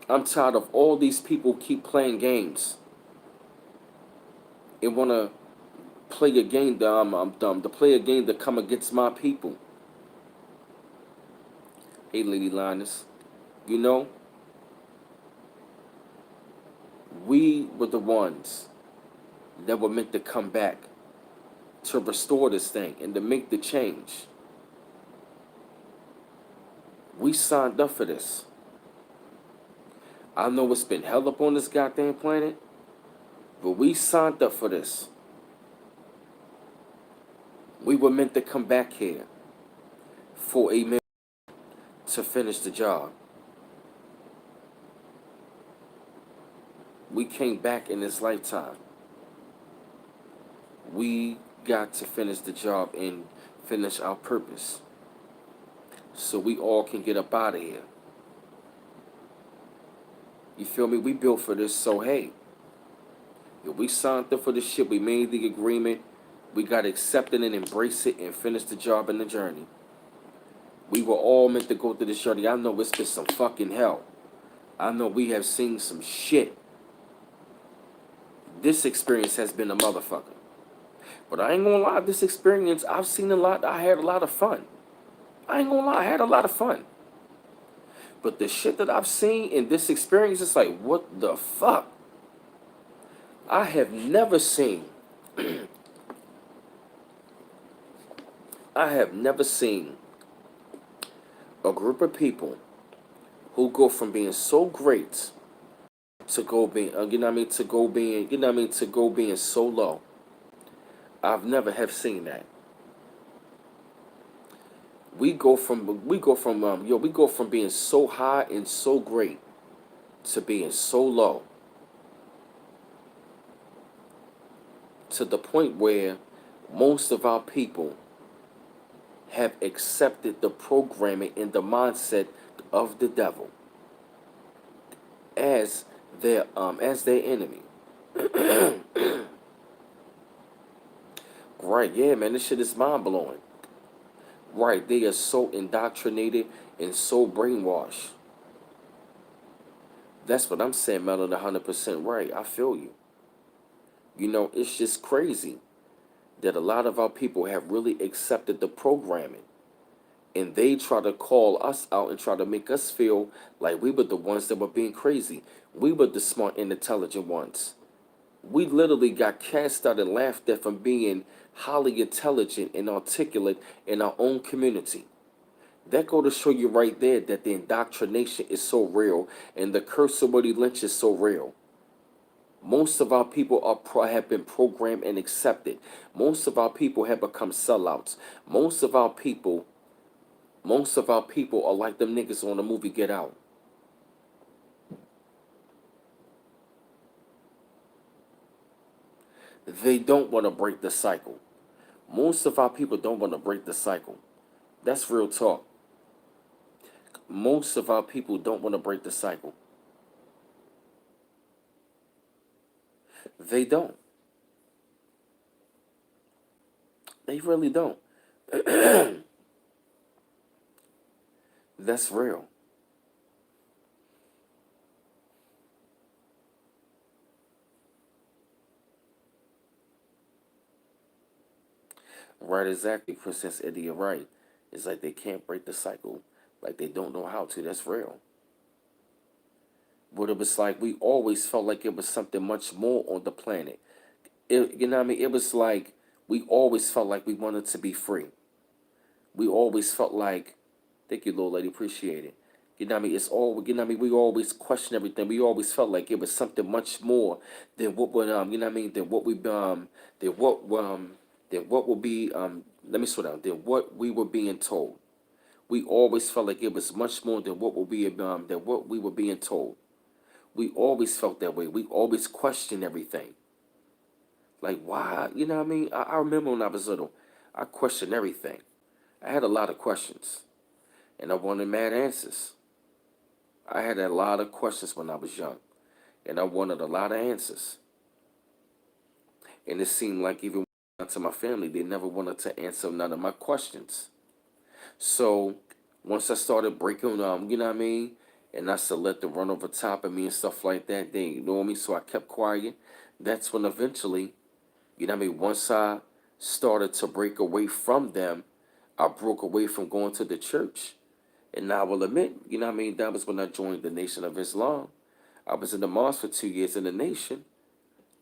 I'm tired of all these people keep playing games and want to play a game that I'm dumb. To play a game that come against my people. Hey, Lady Linus. You know, we were the ones that were meant to come back to restore this thing and to make the change. We signed up for this. I know it's been hell up on this goddamn planet, but we signed up for this. We were meant to come back here for a minute to finish the job. We came back in this lifetime. We got to finish the job and finish our purpose so we all can get up out of here. You feel me? We built for this, so hey, if we signed up for this shit, we made the agreement, we got to accept it and embrace it and finish the job and the journey. We were all meant to go through this journey. I know it's been some fucking hell. I know we have seen some shit. This experience has been a motherfucker. But I ain't gonna lie, this experience, I've seen a lot. I had a lot of fun. I ain't gonna lie, I had a lot of fun. But the shit that I've seen in this experience, it's like, what the fuck? I have never seen, I have never seen a group of people who go from being so great to go being, to go being so low. I've never have seen that. We go from being so high and so great to being so low, to the point where most of our people have accepted the programming and the mindset of the devil as their enemy. Right, yeah, man, this shit is mind blowing. Right, they are so indoctrinated and so brainwashed. That's what I'm saying, Melon, 100% right. I feel you. You know, it's just crazy that a lot of our people have really accepted the programming. And they try to call us out and try to make us feel like we were the ones that were being crazy. We were the smart and intelligent ones. We literally got cast out and laughed at from being highly intelligent and articulate in our own community. That go to show you right there that the indoctrination is so real and the curse of Woody Lynch is so real. Most of our people have been programmed and accepted. Most of our people have become sellouts. Most of our people, most of our people are like them niggas on the movie Get Out. They don't want to break the cycle. Most of our people don't want to break the cycle. That's real talk. Most of our people don't want to break the cycle. They don't. They really don't. That's real. Right, exactly, Princess Eddie, you're right. It's like they can't break the cycle. Like they don't know how to. That's real. But it was like we always felt like it was something much more on the planet. You know what I mean? It was like we always felt like we wanted to be free. We always felt like, thank you, little lady, appreciate it. You know what I mean? It's all, you know what I mean? We always question everything. We always felt like it was something much more than what would, you know what I mean? Than what, than what would be, let me slow down, than what we were being told. We always felt like it was much more than what would be, than what we were being told. We always felt that way. We always questioned everything. Like, why? You know what I mean? I remember when I was little, I questioned everything. I had a lot of questions, and I wanted mad answers. I had a lot of questions when I was young, and I wanted a lot of answers. And it seemed like even to my family, they never wanted to answer none of my questions. So once I started breaking, you know what I mean, and I started let them run over top of me and stuff like that, they ignored me, so I kept quiet. That's when eventually, you know what I mean, once I started to break away from them, I broke away from going to the church. And I will admit, you know what I mean, that was when I joined the Nation of Islam. I was in the mosque for 2 years in the nation.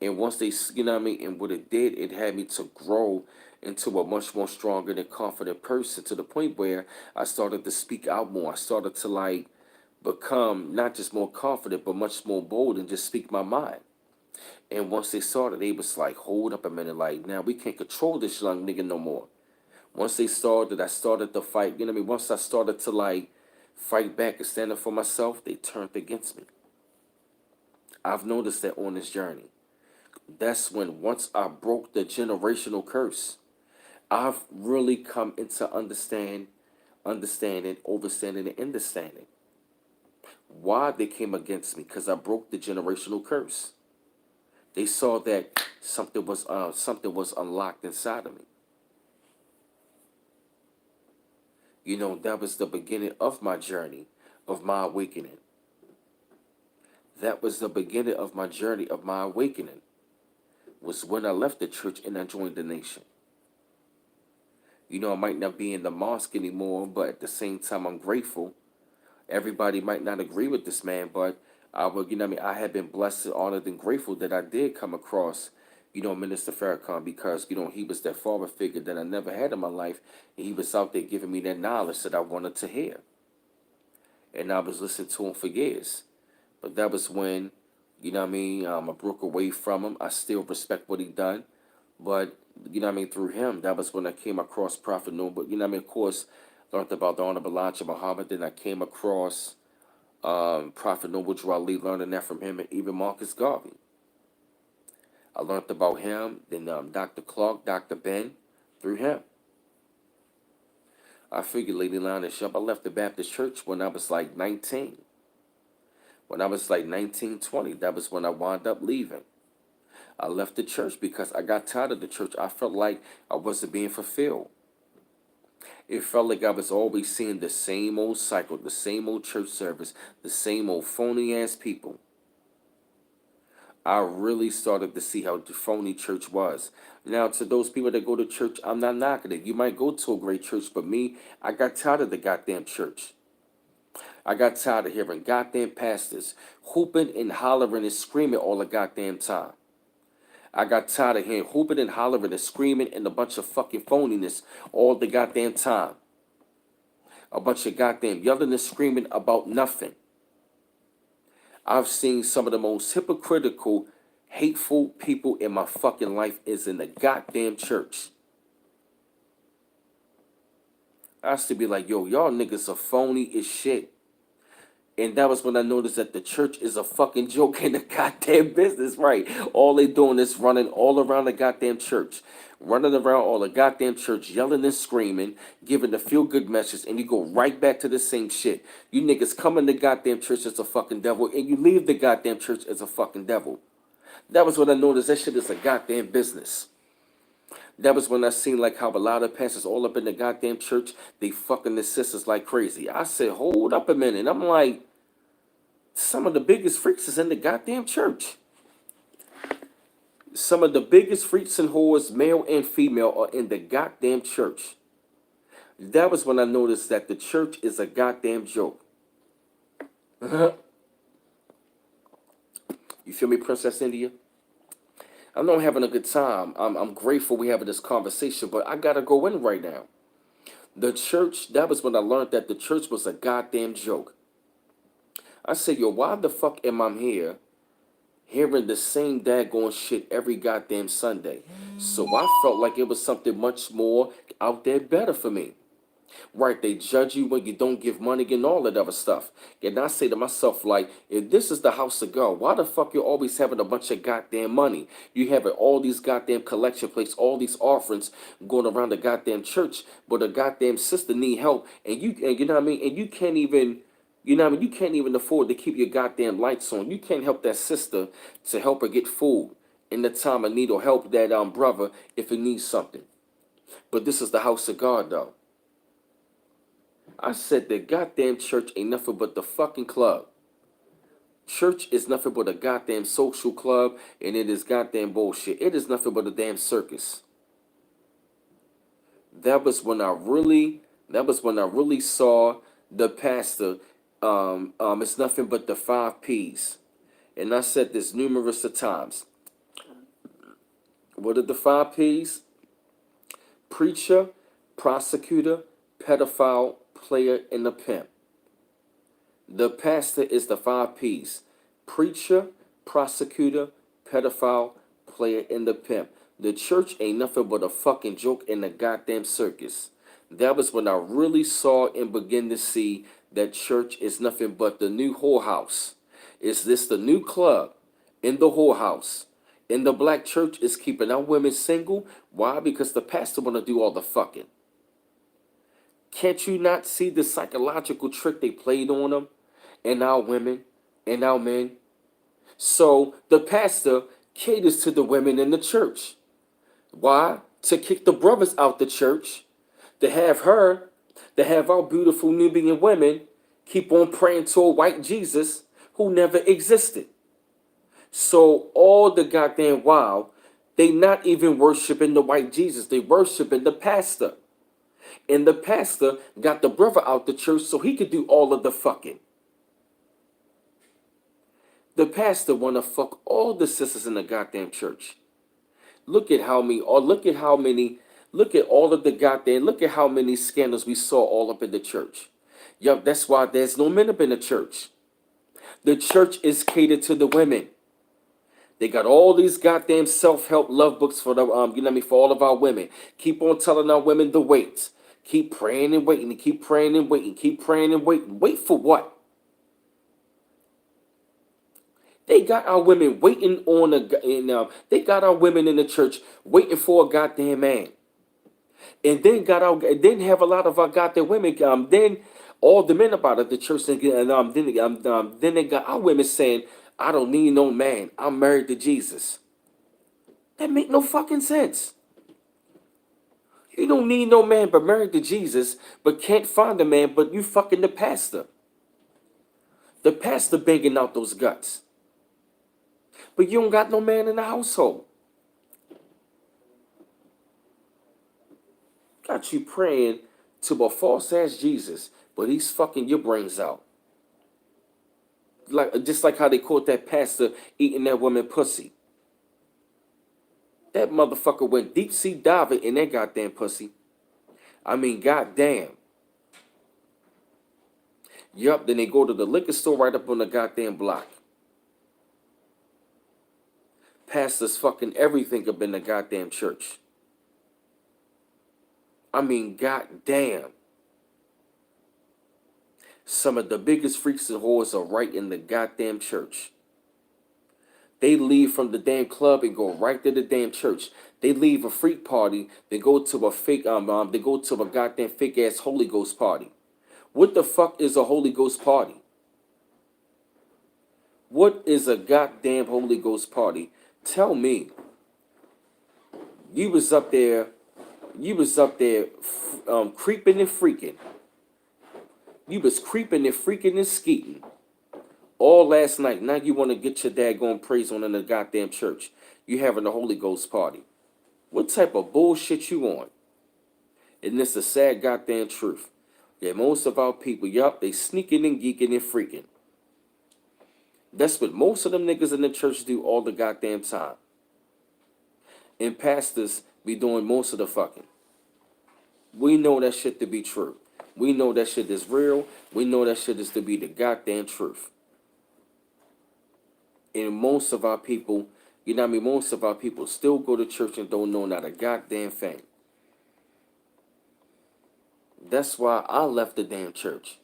And once they, you know what I mean, and what it did, it had me to grow into a much more stronger and confident person to the point where I started to speak out more. I started to like become not just more confident, but much more bold and just speak my mind. And once they saw that, they was like, hold up a minute, like, now we can't control this young nigga no more. Once they saw that I started to fight, you know what I mean? Once I started to like fight back and stand up for myself, they turned against me. I've noticed that on this journey. That's when once I broke the generational curse, I've really come into understanding, overstanding, and understanding why they came against me because I broke the generational curse. They saw that something was unlocked inside of me. You know, that was the beginning of my journey, of my awakening. That was the beginning of my journey, of my awakening, was when I left the church and I joined the nation. You know, I might not be in the mosque anymore, but at the same time, I'm grateful. Everybody might not agree with this man, but I would, you know what I mean? I have been blessed, honored, and grateful that I did come across, you know, Minister Farrakhan because, you know, he was that father figure that I never had in my life. And he was out there giving me that knowledge that I wanted to hear. And I was listening to him for years. But that was when, you know what I mean, I broke away from him. I still respect what he done. But, you know what I mean, through him, that was when I came across Prophet Noor. But, you know what I mean, of course, learned about the Honorable Elijah Muhammad. Then I came across Prophet Noble Ali, learning that from him, and even Marcus Garvey. I learned about him, then Dr. Clark, Dr. Ben, through him. I figured, Lady Lioness Shep, I left the Baptist church when I was like 19. When I was like 19, 20, that was when I wound up leaving. I left the church because I got tired of the church. I felt like I wasn't being fulfilled. It felt like I was always seeing the same old cycle, the same old church service, the same old phony ass people. I really started to see how the phony church was. Now, to those people that go to church, I'm not knocking it. You might go to a great church, but me, I got tired of the goddamn church. I got tired of hearing goddamn pastors hooping and hollering and screaming all the goddamn time. I got tired of hearing hooping and hollering and screaming and a bunch of fucking phoniness all the goddamn time. A bunch of goddamn yelling and screaming about nothing. I've seen some of the most hypocritical, hateful people in my fucking life is in the goddamn church. I used to be like, yo, y'all niggas are phony as shit. And that was when I noticed that the church is a fucking joke in the goddamn business, right? All they doing is running all around the goddamn church. Running around all the goddamn church, yelling and screaming, giving the feel-good message, and you go right back to the same shit. You niggas come in the goddamn church as a fucking devil, and you leave the goddamn church as a fucking devil. That was when I noticed that shit is a goddamn business. That was when I seen like how a lot of pastors all up in the goddamn church, they fucking the sisters like crazy. I said, hold up a minute. I'm like, some of the biggest freaks is in the goddamn church. Some of the biggest freaks and whores, male and female, are in the goddamn church. That was when I noticed that the church is a goddamn joke. You feel me, Princess India? I know I'm having a good time. I'm grateful we having this conversation, but I gotta go in right now. The church, that was when I learned that the church was a goddamn joke. I said, yo, why the fuck am I here hearing the same daggone shit every goddamn Sunday? So I felt like it was something much more out there better for me. Right, they judge you when you don't give money and all that other stuff. And I say to myself, like, if this is the house of God, why the fuck you always having a bunch of goddamn money? You having all these goddamn collection plates, all these offerings going around the goddamn church, but a goddamn sister need help, and you know what I mean, and you can't even. You know what I mean? You can't even afford to keep your goddamn lights on. You can't help that sister to help her get food in the time of need, or help that brother if he needs something. But this is the house of God, though. I said the goddamn church ain't nothing but the fucking club. Church is nothing but a goddamn social club, and it is goddamn bullshit. It is nothing but a damn circus. That was when I really, that was when I really saw the pastor. It's nothing but the 5 P's, and I said this numerous of times. What are the 5 P's? Preacher, prosecutor, pedophile, player, and a pimp. The pastor is the 5 P's. Preacher, prosecutor, pedophile, player, and the pimp. The church ain't nothing but a fucking joke in the goddamn circus. That was when I really saw and began to see that church is nothing but the new whorehouse. Is this the new club in the whorehouse? And the black church is keeping our women single. Why? Because the pastor want to do all the fucking. Can't you not see the psychological trick they played on them and our women and our men? So the pastor caters to the women in the church. Why? To kick the brothers out the church, to have her, to have our beautiful Nubian women keep on praying to a white Jesus who never existed. So all the goddamn while, they not even worshiping the white Jesus, they worshiping the pastor. And the pastor got the brother out the church so he could do all of the fucking. The pastor wanna fuck all the sisters in the goddamn church. Look at how many, or look at how many, look at all of the goddamn, look at how many scandals we saw all up in the church. Yup, that's why there's no men up in the church. The church is catered to the women. They got all these goddamn self-help love books for the you know what I mean, for all of our women. Keep on telling our women to wait. Keep praying and waiting, and keep praying and waiting, keep praying and waiting. Wait for what? They got our women waiting on they got our women in the church waiting for a goddamn man. And then have a lot of our goddamn women then all the men about it, the church, then they got our women saying, I don't need no man. I'm married to Jesus. That make no fucking sense. You don't need no man but married to Jesus, but can't find a man, but you fucking the pastor. The pastor banging out those guts. But you don't got no man in the household. Got you praying to a false ass Jesus, but he's fucking your brains out. Like just like how they caught that pastor eating that woman pussy. That motherfucker went deep sea diving in that goddamn pussy. I mean, goddamn. Yup, then they go to the liquor store right up on the goddamn block. Pastors fucking everything up in the goddamn church. I mean, goddamn. Some of the biggest freaks and whores are right in the goddamn church. They leave from the damn club and go right to the damn church. They leave a freak party, they go to a fake they go to a goddamn fake ass Holy Ghost party. What the fuck is a Holy Ghost party? What is a goddamn Holy Ghost party? Tell me. You was up there, creeping and freaking. You was creeping and freaking and skeeting all last night. Now you want to get your daggone praise on in the goddamn church. You having a Holy Ghost party. What type of bullshit you on? And it's the sad goddamn truth. Yeah, most of our people, yup, they sneaking and geeking and freaking. That's what most of them niggas in the church do all the goddamn time. And pastors be doing most of the fucking. We know that shit to be true. We know that shit is real. We know that shit is to be the goddamn truth. And most of our people, you know what I mean? Most of our people still go to church and don't know not a goddamn thing. That's why I left the damn church.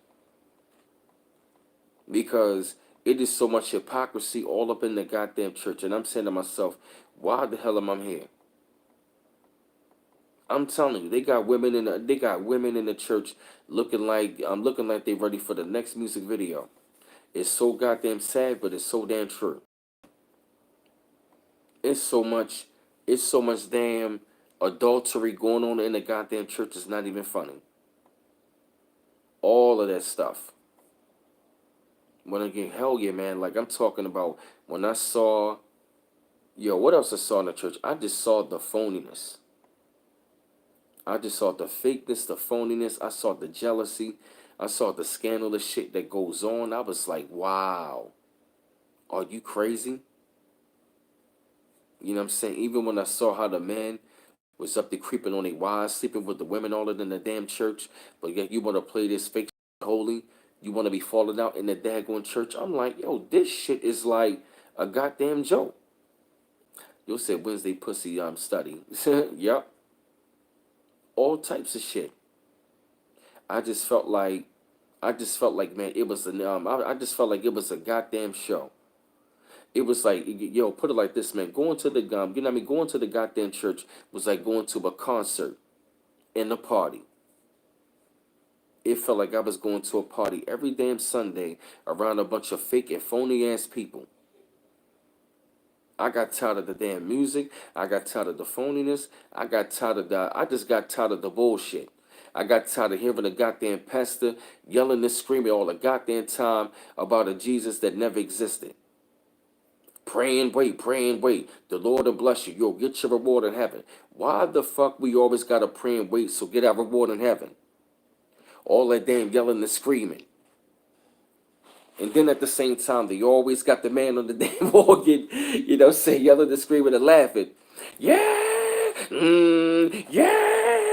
Because it is so much hypocrisy all up in the goddamn church. And I'm saying to myself, why the hell am I here? I'm telling you, they got women in the church looking like they ready for the next music video. It's so goddamn sad, but it's so damn true. It's so much damn adultery going on in the goddamn church. It's not even funny. All of that stuff. When again, hell yeah, man. Like I'm talking about when I saw, what else I saw in the church? I just saw the phoniness. I just saw the fakeness, the phoniness. I saw the jealousy. I saw the scandalous shit that goes on. I was like, wow. Are you crazy? You know what I'm saying? Even when I saw how the man was up there creeping on their wives, sleeping with the women all in the damn church, but yet you want to play this fake holy, you want to be falling out in the daggone church. I'm like, yo, this shit is like a goddamn joke. You'll say Wednesday pussy study. Yup. All types of shit. I just felt like, man, it was I just felt like it was a goddamn show. It was like, yo, put it like this, man. Going to the going to the goddamn church was like going to a concert and a party. It felt like I was going to a party every damn Sunday around a bunch of fake and phony ass people. I got tired of the damn music. I got tired of the phoniness. I just got tired of the bullshit. I got tired of hearing the goddamn pastor yelling and screaming all the goddamn time about a Jesus that never existed. Pray and wait, pray and wait. The Lord will bless you. You'll get your reward in heaven. Why the fuck we always gotta pray and wait so get our reward in heaven? All that damn yelling and screaming. And then at the same time, they always got the man on the damn organ, saying yelling and screaming and laughing. Yeah, yeah,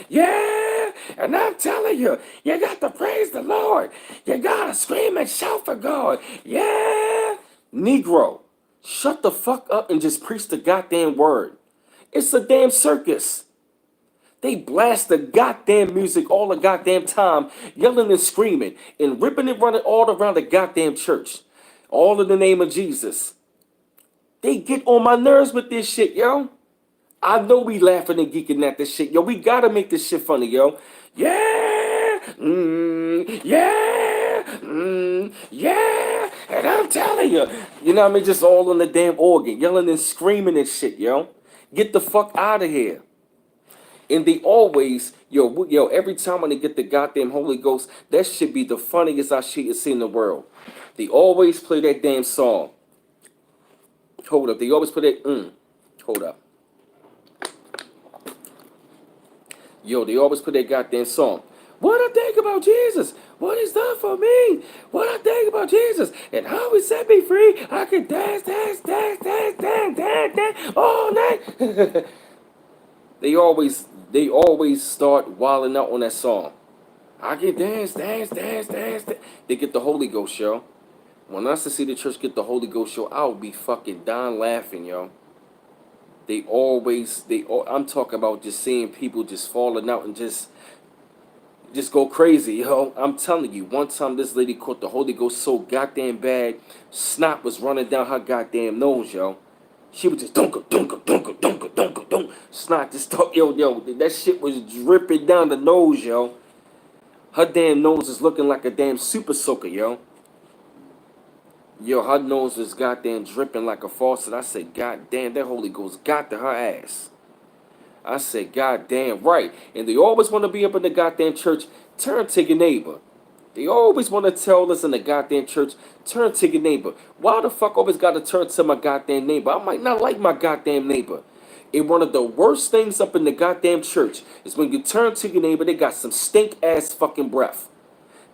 yeah. And I'm telling you, you got to praise the Lord. You got to scream and shout for God. Yeah. Negro, shut the fuck up and just preach the goddamn word. It's a damn circus. They blast the goddamn music all the goddamn time, yelling and screaming, and ripping and running all around the goddamn church. All in the name of Jesus. They get on my nerves with this shit, yo. I know we laughing and geeking at this shit, yo. We gotta make this shit funny, yo. Yeah, yeah, yeah. And I'm telling you, you know what I mean? Just all on the damn organ, yelling and screaming and shit, yo. Get the fuck out of here. And they always, every time when they get the goddamn Holy Ghost, that should be the funniest I shit you see in the world. They always play that damn song. Hold up. They always play that, hold up. Yo, they always play that goddamn song. What I think about Jesus, what he's done for me, what I think about Jesus, and how he set me free. I can dance, dance, dance, dance, dance, dance, dance all night. They always start wilding out on that song. I can dance, dance, dance, dance, dance. They get the Holy Ghost, yo. When I used to see the church get the Holy Ghost, yo, I would be fucking dying laughing, yo. I'm talking about just seeing people just falling out and just go crazy, yo. I'm telling you, one time this lady caught the Holy Ghost so goddamn bad, snot was running down her goddamn nose, yo. She was just dunka dunka dunka dunka dunka dunk. Snot just talk, yo. That shit was dripping down the nose, yo. Her damn nose is looking like a damn super soaker, yo. Yo, her nose was goddamn dripping like a faucet. I said, goddamn, that Holy Ghost got to her ass. I said, goddamn right. And they always want to be up in the goddamn church. Turn to your neighbor. They always want to tell us in the goddamn church, turn to your neighbor. Why the fuck always got to turn to my goddamn neighbor? I might not like my goddamn neighbor. And one of the worst things up in the goddamn church is when you turn to your neighbor, they got some stink ass fucking breath.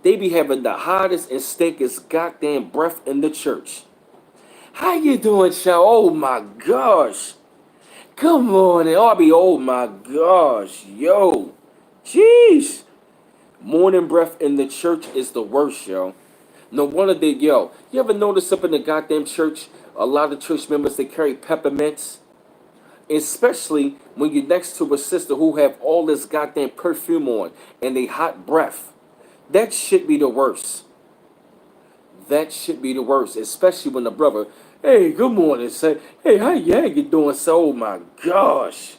They be having the hottest and stinkest goddamn breath in the church. How you doing, child? Oh my gosh. Come on, and I'll be, oh my gosh, yo. Jeez. Morning breath in the church is the worst, yo. No wonder they, yo. You ever notice up in the goddamn church, a lot of church members, they carry peppermints? Especially when you're next to a sister who have all this goddamn perfume on and they hot breath. That should be the worst. That should be the worst, especially when the brother, hey, good morning, say, hey, how you doing? So, oh my gosh,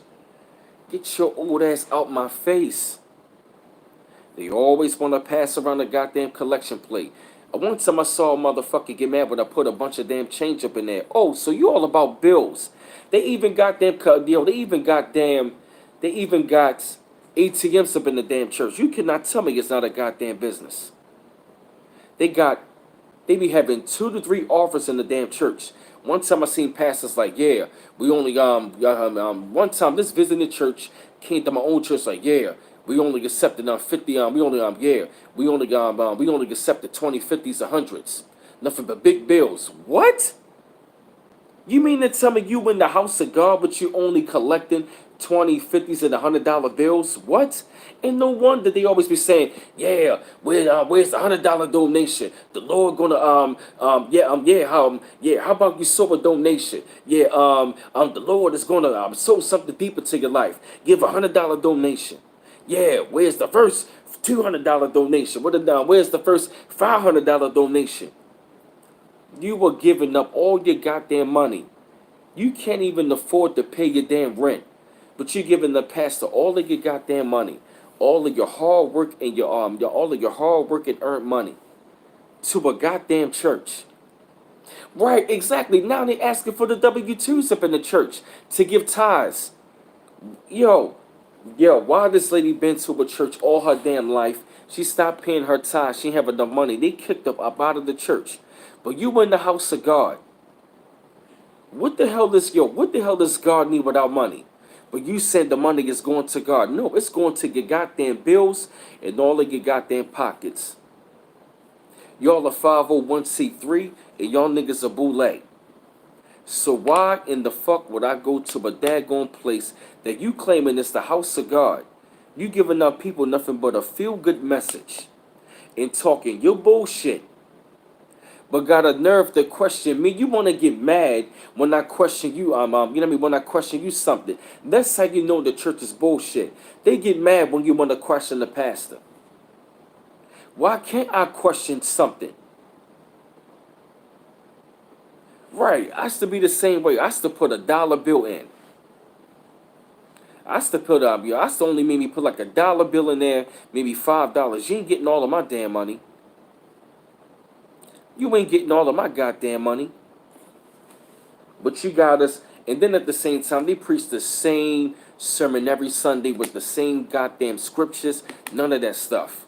get your old ass out my face. They always want to pass around the goddamn collection plate. One time I saw a motherfucker get mad when I put a bunch of damn change up in there. Oh, so you all about bills? They even got damn, yo, they even got ATMs up in the damn church. You cannot tell me it's not a goddamn business. They got They be having 2 to 3 offers in the damn church. One time I seen pastors like, yeah, we only one time this visiting church came to my own church like, yeah, we only accepted 50 we only accepted 20, 50s, and hundreds. Nothing but big bills. What? You mean to tell me you in the house of God, but you only collecting 20, 50s, and $100 bills? What? And no wonder they always be saying, "Yeah, where's the $100 donation? The Lord gonna yeah. How about you sow a donation? Yeah, the Lord is gonna sow something deeper to your life. Give $100 donation. Yeah, where's the first $200 donation? Where's the first $500 donation? You were giving up all your goddamn money. You can't even afford to pay your damn rent. But you're giving the pastor all of your goddamn money. All of your hard work and all of your hard work and earned money to a goddamn church. Right, exactly. Now they asking for the W-2s up in the church to give tithes. Yo, why this lady been to a church all her damn life? She stopped paying her tithes. She ain't have enough money. They kicked her up out of the church. But you were in the house of God. What the hell does God need without money? But you said the money is going to God. No, it's going to your goddamn bills and all of your goddamn pockets. Y'all are 501c3 and y'all niggas are boule. So why in the fuck would I go to a daggone place that you claiming is the house of God? You giving up people nothing but a feel-good message and talking your bullshit, but got a nerve to question me. You want to get mad when I question you, you know what I mean? When I question you something. That's how you know the church is bullshit. They get mad when you want to question the pastor. Why can't I question something? Right, I used to be the same way. I used to put a dollar bill in. I used to only made me put like a dollar bill in there, maybe $5. You ain't getting all of my damn money. You ain't getting all of my goddamn money. But you got us, and then at the same time, they preach the same sermon every Sunday with the same goddamn scriptures. None of that stuff.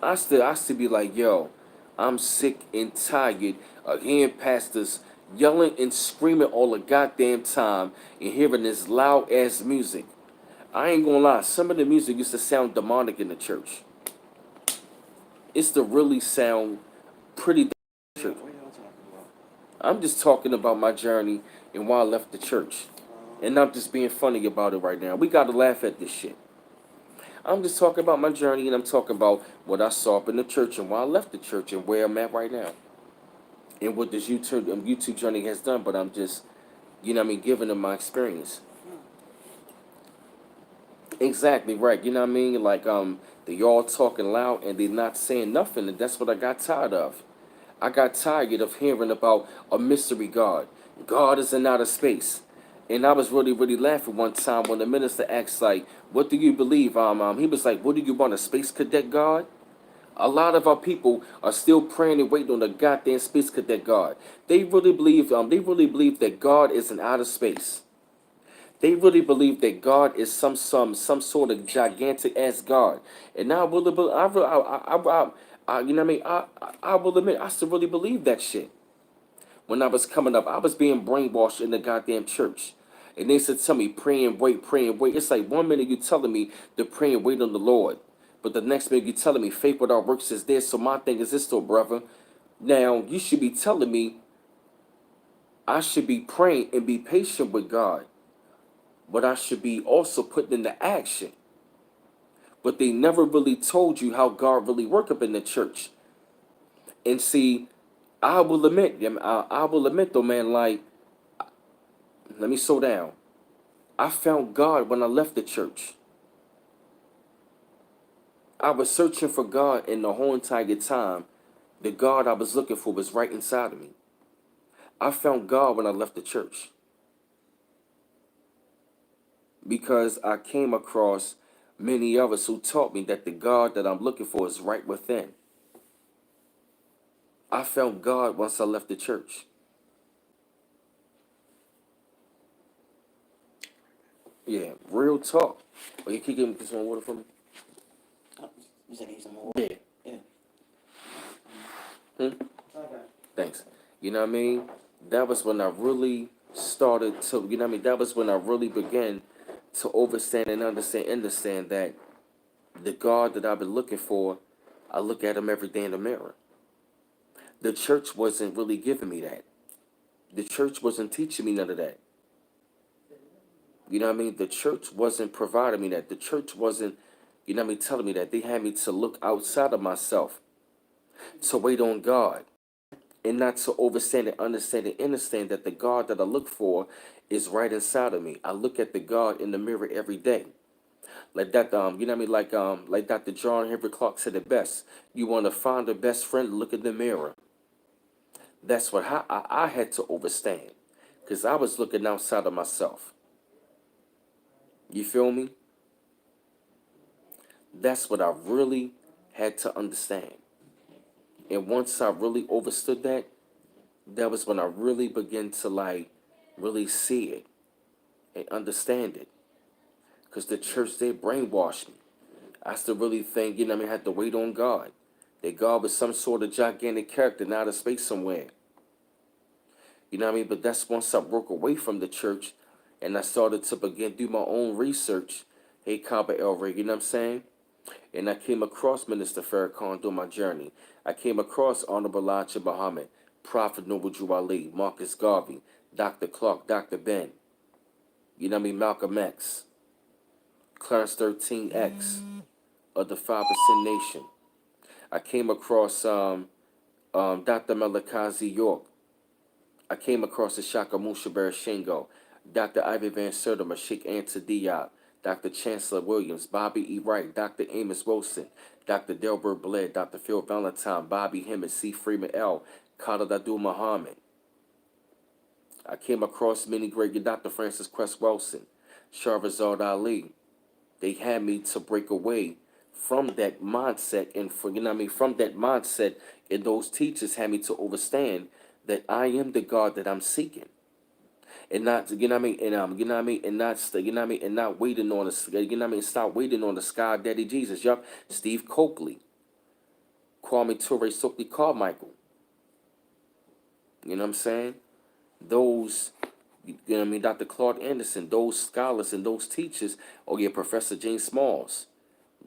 I still be like, yo, I'm sick and tired of hearing pastors yelling and screaming all the goddamn time and hearing this loud ass music. I ain't gonna lie, some of the music used to sound demonic in the church. It's to really sound pretty church. I'm just talking about my journey and why I left the church. And I'm just being funny about it right now. We gotta laugh at this shit. I'm just talking about my journey and I'm talking about what I saw up in the church and why I left the church and where I'm at right now. And what this YouTube journey has done, but I'm just, giving them my experience. Exactly right. You know what I mean? Like they all talking loud and they not saying nothing, and that's what I got tired of. I got tired of hearing about a mystery God. God is in outer space. And I was really, really laughing one time when the minister asked, like, what do you believe? He was like, what do you want, a space cadet God? A lot of our people are still praying and waiting on the goddamn space cadet God. They really believe that God is in outer space. They really believe that God is some sort of gigantic ass God. And I will, you know what I mean? I will admit, I still really believe that shit. When I was coming up, I was being brainwashed in the goddamn church. And they said, tell me, pray and wait. It's like 1 minute you telling me to pray and wait on the Lord. But the next minute you telling me faith without works is dead. So my thing is this though, brother. Now, you should be telling me I should be praying and be patient with God. But I should be also putting into action. But they never really told you how God really work up in the church. And see, I will admit though, man, like, let me slow down. I found God when I left the church. I was searching for God in the whole entire time. The God I was looking for was right inside of me. I found God when I left the church because I came across many others who taught me that the God that I'm looking for is right within. I found God once I left the church. Yeah, real talk. Oh, you keep giving me some water for me? You said need some more? Yeah. Yeah. Hmm? Thanks. You know what I mean? That was when I really started to, you know what I mean? That was when I really began to understand and understand that the God that I've been looking for, I look at him every day in the mirror. The church wasn't really giving me that. The church wasn't teaching me none of that. You know what I mean? The church wasn't providing me that. The church wasn't, telling me that. They had me to look outside of myself, to wait on God, and not to understand and understand that the God that I look for is right inside of me. I look at the God in the mirror every day. Like that, like Dr. John Henry Clark said it best. You want to find a best friend, look in the mirror. That's what I had to understand. Because I was looking outside of myself. You feel me? That's what I really had to understand. And once I really understood that, that was when I really began to like really see it and understand it. Because the church, they brainwashed me. I still really think, I had to wait on God. That God was some sort of gigantic character in outer space somewhere. You know what I mean? But that's once I broke away from the church and I started to begin do my own research. Hey, Kaba El Ray, you know what I'm saying? And I came across Minister Farrakhan during my journey. I came across Honorable Elijah Muhammad, Prophet Noble Drew Ali, Marcus Garvey, Dr. Clark, Dr. Ben, you know what I mean? Malcolm X, Clarence 13X of the 5% Nation. I came across Dr. Malakazi York. I came across the Shaka Mushaber Shingo, Dr. Ivy Van Sertima, Sheikh Anta Diop, Dr. Chancellor Williams, Bobby E. Wright, Dr. Amos Wilson, Dr. Delbert Bled, Dr. Phil Valentine, Bobby Hemmett, C. Freeman L., Khalid Abdul Muhammad. I came across many great Dr. Francis Cress Wilson, Shahrazad Ali. They had me to break away from that mindset and from that mindset, and those teachers had me to understand that I am the God that I'm seeking. And not, and not, and not waiting on the, stop waiting on the sky daddy Jesus. Yup, Steve Copley, Kwame Ture Stokely Carmichael. You know what I'm saying? Those You know what I mean? Dr. Claude Anderson, those scholars and those teachers, oh yeah, Professor James Smalls,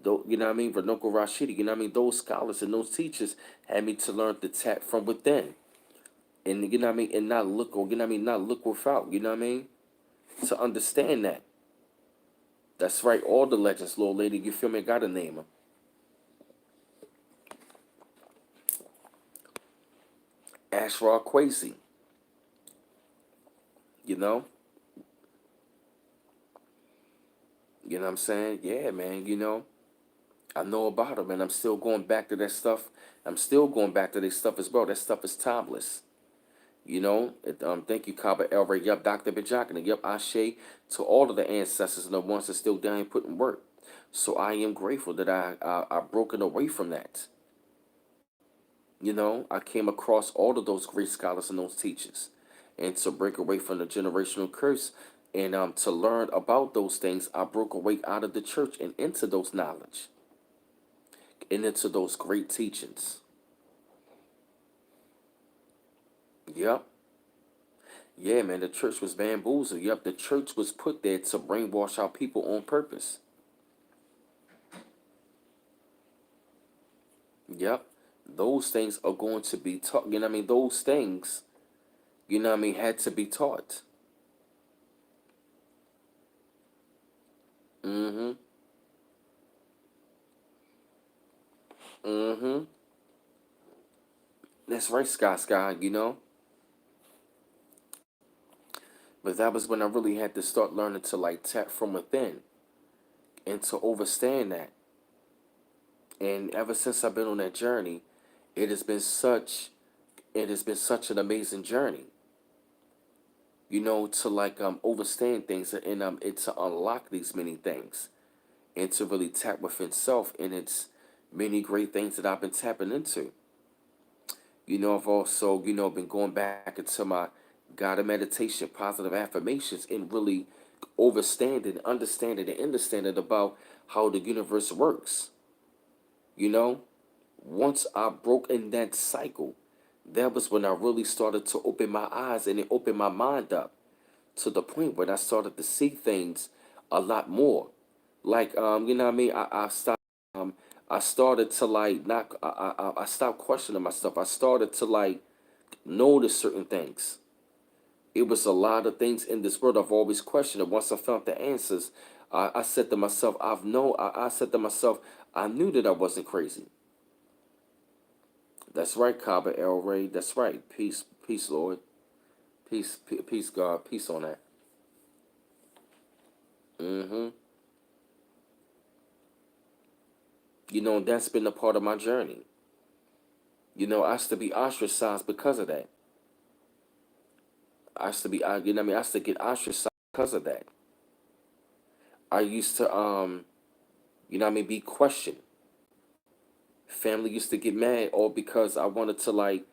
you know what I mean? Renoko Rashidi, you know what I mean? Those scholars and those teachers had me to learn to tap from within. And you know what I mean? And not look, or you know what I mean? Not look without, you know what I mean? To understand that. That's right, all the legends, little lady, you feel me? Gotta name them. Ashraf Kwesi, you know? You know what I'm saying? Yeah, man, you know? I know about them, and I'm still going back to that stuff. I'm still going back to that stuff as well. That stuff is timeless. You know, thank you, Kaba El Ray. Yup, Dr. Bajakina. Yup, Ashe to all of the ancestors and the ones that still down here putting work. So I am grateful that I broken away from that. You know, I came across all of those great scholars and those teachers, and to break away from the generational curse, and to learn about those things, I broke away out of the church and into those knowledge and into those great teachings. Yep. Yeah, man, the church was bamboozled. Yep, the church was put there to brainwash our people on purpose. Yep. Those things are going to be taught. You know what I mean? Those things, you know what I mean, had to be taught. Mm-hmm. Mm-hmm. That's right, Sky, you know? But that was when I really had to start learning to like tap from within and to understand that. And ever since I've been on that journey, it has been such it has been such an amazing journey. You know, to like understand things and it to unlock these many things and to really tap within self and its many great things that I've been tapping into. You know, I've also, you know, been going back into my guided meditation, positive affirmations, and really understanding about how the universe works. You know, once I broke in that cycle, that was when I really started to open my eyes and it opened my mind up to the point where I started to see things a lot more. Like you know what I mean? Um I started to like not I stopped questioning myself. I started to like notice certain things. It was a lot of things in this world I've always questioned. And once I found the answers, I said to myself, I said to myself, I knew that I wasn't crazy. That's right, Kaba El Ray. That's right. Peace, peace, Lord. Peace, God. Peace on that. Mm-hmm. You know, that's been a part of my journey. You know, I used to be ostracized because of that. I used to be, you know what I mean? I used to get ostracized because of that. I used to, you know what I mean, be questioned. Family used to get mad all because I wanted to, like,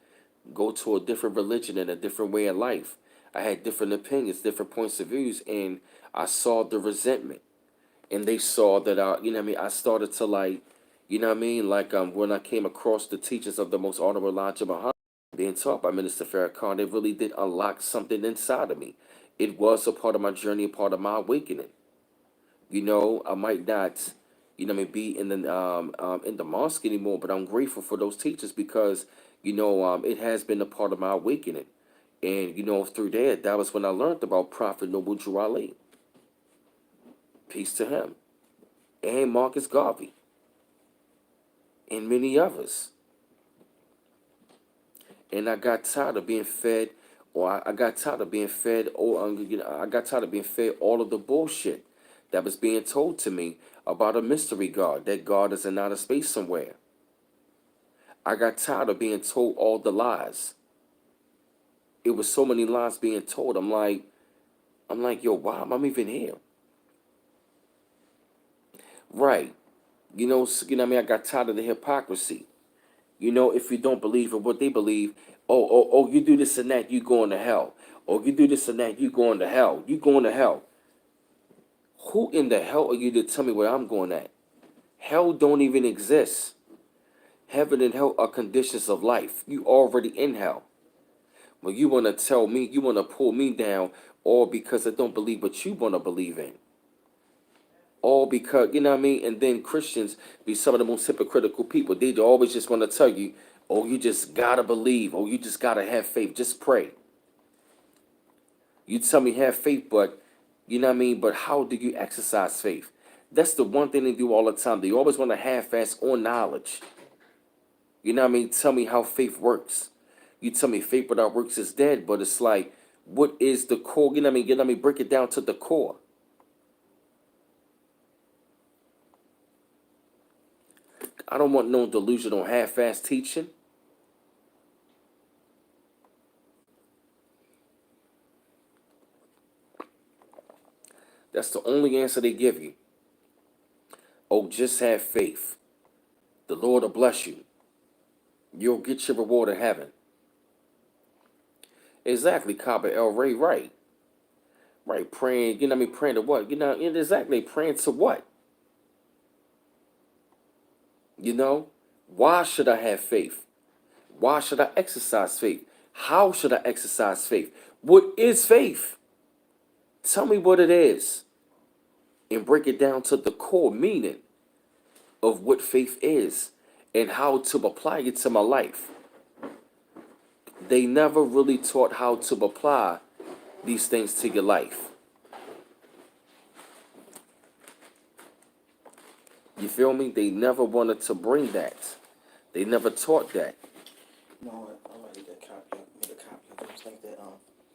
go to a different religion and a different way of life. I had different opinions, different points of views, and I saw the resentment. And they saw that you know what I mean, I started to like, you know what I mean, like when I came across the teachings of the most honorable Elijah Muhammad being taught by Minister Farrakhan, it really did unlock something inside of me. It was a part of my journey, a part of my awakening. You know, I might not, you know what I mean, be in the mosque anymore, but I'm grateful for those teachers because, you know, it has been a part of my awakening. And, you know, through that was when I learned about Prophet Noble Drew Ali. Peace to him. And Marcus Garvey. And many others. And I got tired of being fed, or I got tired of being fed, or you know, I got tired of being fed all of the bullshit that was being told to me about a mystery God, that God is in outer space somewhere. I got tired of being told all the lies. It was so many lies being told. I'm like, yo, why am I even here? Right. You know what I mean? I got tired of the hypocrisy. You know, if you don't believe in what they believe, you do this and that, you going to hell. Or you do this and that, you going to hell. You going to hell. Who in the hell are you to tell me where I'm going at? Hell don't even exist. Heaven and hell are conditions of life. You already in hell. But you want to tell me, you want to pull me down or because they don't believe what you want to believe in, all because, you know what I mean? And then Christians be some of the most hypocritical people. They always just want to tell you, oh, you just gotta believe, oh, you just gotta have faith, just pray. You tell me have faith, but you know what I mean? But how do you exercise faith? That's the one thing they do all the time. They always want to half-ass on knowledge. You know what I mean? Tell me how faith works. You tell me faith without works is dead, but it's like, what is the core? You know what I mean? You know what I mean? Break it down to the core. I don't want no delusional half-ass teaching. That's the only answer they give you. Oh, just have faith. The Lord will bless you. You'll get your reward in heaven. Exactly, Cabo El Rey, right. Right, praying, you know what I mean? Praying to what? You know, exactly, praying to what? You know? Why should I have faith? Why should I exercise faith? How should I exercise faith? What is faith? Tell me what it is and break it down to the core meaning of what faith is and how to apply it to my life. They never really taught how to apply these things to your life. You feel me? They never wanted to bring that. They never taught that. You know what? I'm ready to get a copy. Make a copy of those things that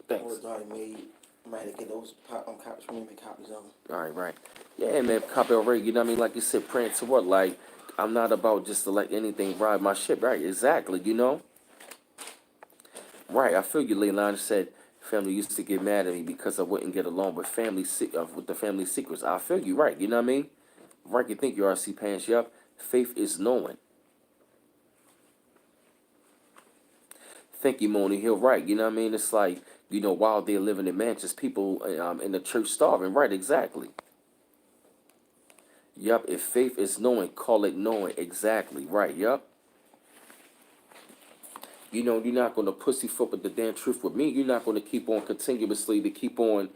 Thanks. Word's already made. I'm ready to get those copies from me. Make copies of them. All right, right. Yeah, man, Cabo Ray, you know what I mean? Like you said, praying to what? Like, I'm not about just to let anything ride my ship. Right, exactly, you know? Right, I feel you, Leilani said, family used to get mad at me because I wouldn't get along with with the family secrets. I feel you, right, you know what I mean? Right, you think you RC Pants, yup. Faith is knowing. Thank you, Moni Hill, right, you know what I mean? It's like, you know, while they're living in mansions, people in the church starving, right, exactly. Yup, if faith is knowing, call it knowing. Exactly, right, yup. You know, you're not going to pussyfoot with the damn truth with me. You're not going to keep on continuously to keep on,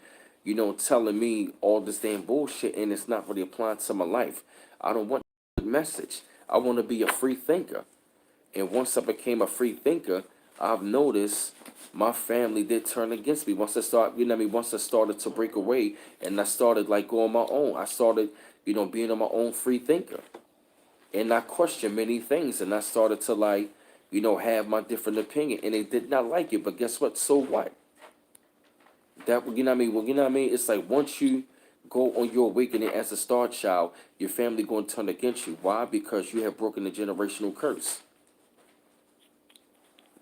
you know, telling me all this damn bullshit and it's not really applying to my life. I don't want the message. I want to be a free thinker. And once I became a free thinker, I've noticed my family did turn against me. Once I start, you know what I mean, once I started to break away and I started like going my own, I started, you know, being on my own free thinker. And I questioned many things and I started to like, you know, have my different opinion and they did not like it. But guess what? So what? That, you know what I mean? Well, you know what I mean? It's like once you go on your awakening as a star child, your family going to turn against you. Why? Because you have broken the generational curse.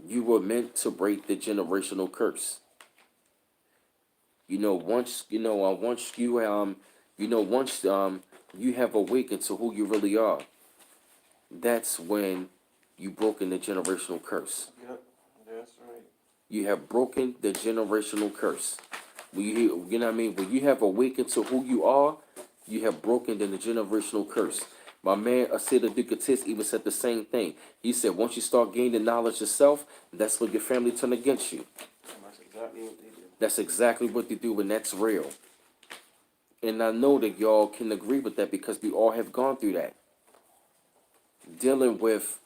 You were meant to break the generational curse. You know, once you have awakened to who you really are, that's when you broken the generational curse. Yep, that's right. You have broken the generational curse. When you know what I mean? When you have awakened to who you are, you have broken the generational curse. My man Asida Ducatis even said the same thing. He said once you start gaining knowledge yourself, that's when your family turn against you. That's exactly what they do. That's exactly what they do, and that's real. And I know that y'all can agree with that because we all have gone through that. Dealing with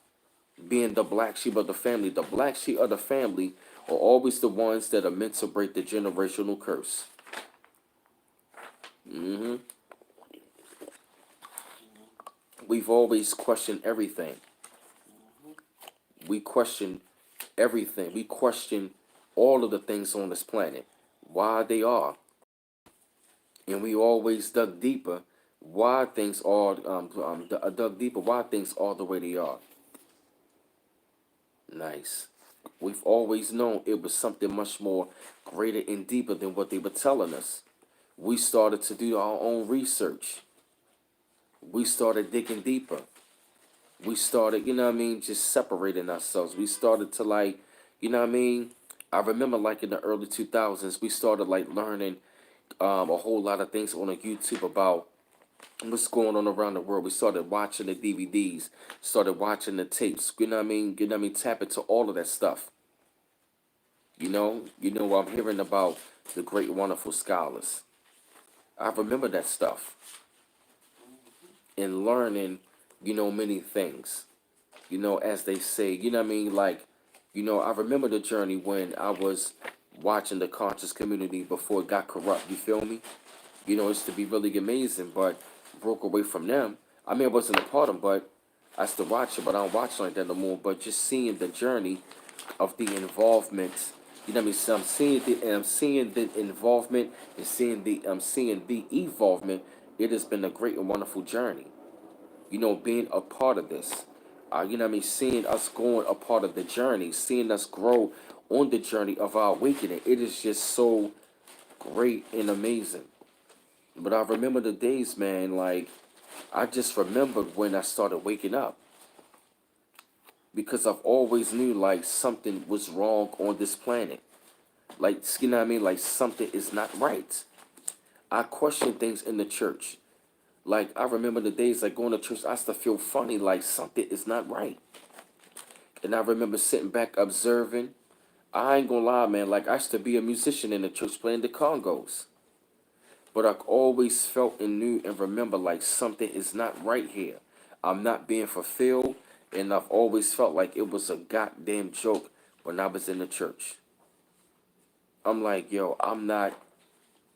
being the black sheep of the family. The black sheep of the family are always the ones that are meant to break the generational curse. hmm We've always questioned everything. We question everything. We question all of the things on this planet, why they are. And we always dug deeper why things are, dug deeper why things are the way they are. Nice. We've always known it was something much more greater and deeper than what they were telling us. We started to do our own research. We started digging deeper. We started, you know what I mean, just separating ourselves. We started to like, you know what I mean? I remember like in the early 2000s, we started like learning a whole lot of things on a YouTube about what's going on around the world. We started watching the DVDs, started watching the tapes, you know what I mean? Tap into all of that stuff. I'm hearing about the great wonderful scholars. I remember that stuff and learning, many things. As they say, what I mean? Like, I remember the journey when I was watching the conscious community before it got corrupt. You feel me? It's to be really amazing, but broke away from them. I mean, I wasn't a part of them, but I still watch it, but I don't watch it like that no more. But just seeing the journey of the involvement, what I mean? So I'm seeing the involvement and I'm seeing the evolvement. It has been a great and wonderful journey. Being a part of this. What I mean? Seeing us going a part of the journey, seeing us grow on the journey of our awakening. It is just so great and amazing. But I remember the days, man, like, I just remembered when I started waking up because I've always knew, like, something was wrong on this planet. Like, what I mean? Like, something is not right. I question things in the church. Like, I remember the days, like, going to church, I used to feel funny, like, something is not right. And I remember sitting back observing. I ain't gonna lie, man, like, I used to be a musician in the church playing the congos. But I always felt and knew and remember like something is not right here. I'm not being fulfilled, and I've always felt like it was a goddamn joke when I was in the church. I'm like, yo, I'm not.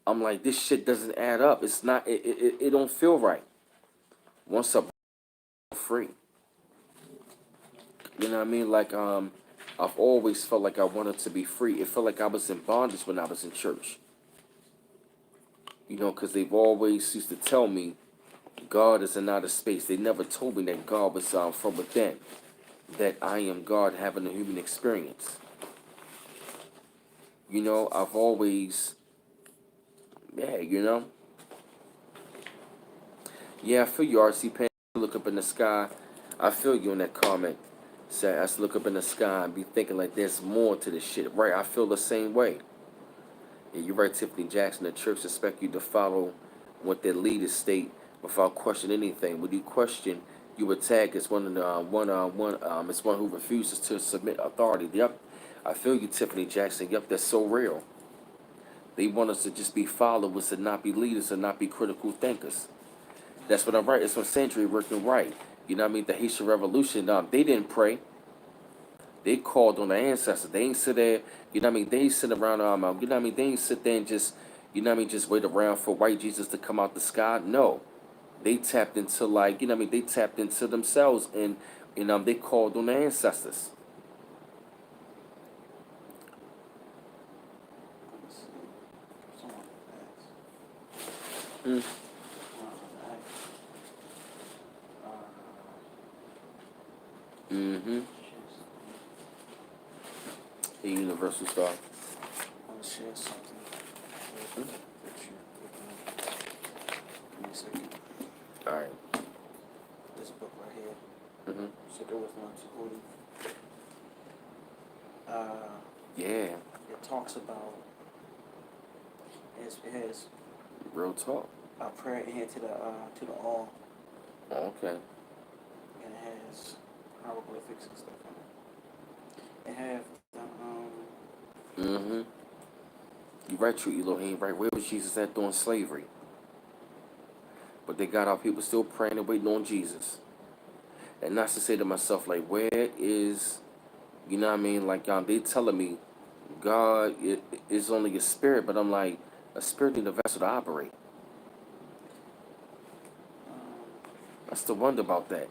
I'm like, this shit doesn't add up. It's not. It don't feel right. Once I'm free, what I mean? Like, I've always felt like I wanted to be free. It felt like I was in bondage when I was in church. Because they've always used to tell me God is in outer space. They never told me that God was from within, that I am God having a human experience. I've always, yeah, yeah, I feel you, RC Pan. Look up in the sky. I feel you in that comment. Say, I just look up in the sky and be thinking like there's more to this shit. Right, I feel the same way. Yeah, you're right, Tiffany Jackson. The church expect you to follow what their leaders state without questioning anything. When you question, you attack as one of the it's one who refuses to submit authority. Yep, I feel you, Tiffany Jackson. Yep, that's so real. They want us to just be followers and not be leaders and not be critical thinkers. That's what I'm right. It's what Century working right. You know what I mean? The Haitian Revolution, they didn't pray. They called on the ancestors. They ain't sit there, what I mean? They ain't sit around, what I mean? They ain't sit there and just, what I mean? Just wait around for white Jesus to come out the sky. No. They tapped into, like, what I mean? They tapped into themselves and they called on the ancestors. Let's see. Someone asked. Mm. Uh, Mm-hmm. share something. The Universal Star. I want to share something with you. Give me a second. All right. This book right here. Mm-hmm. Said there was one to Hootie. Yeah. It talks about it has Real talk. a prayer in here to the all, Okay. and it has hieroglyphics and stuff on it. It have the Mm-hmm. You right, true Elohim. Right. Where was Jesus at during slavery? But they got our people still praying and waiting on Jesus. And not to say to myself, like, where is, what I mean? Like, they telling me God is only a spirit, but I'm like, a spirit need a vessel to operate. I still wonder about that.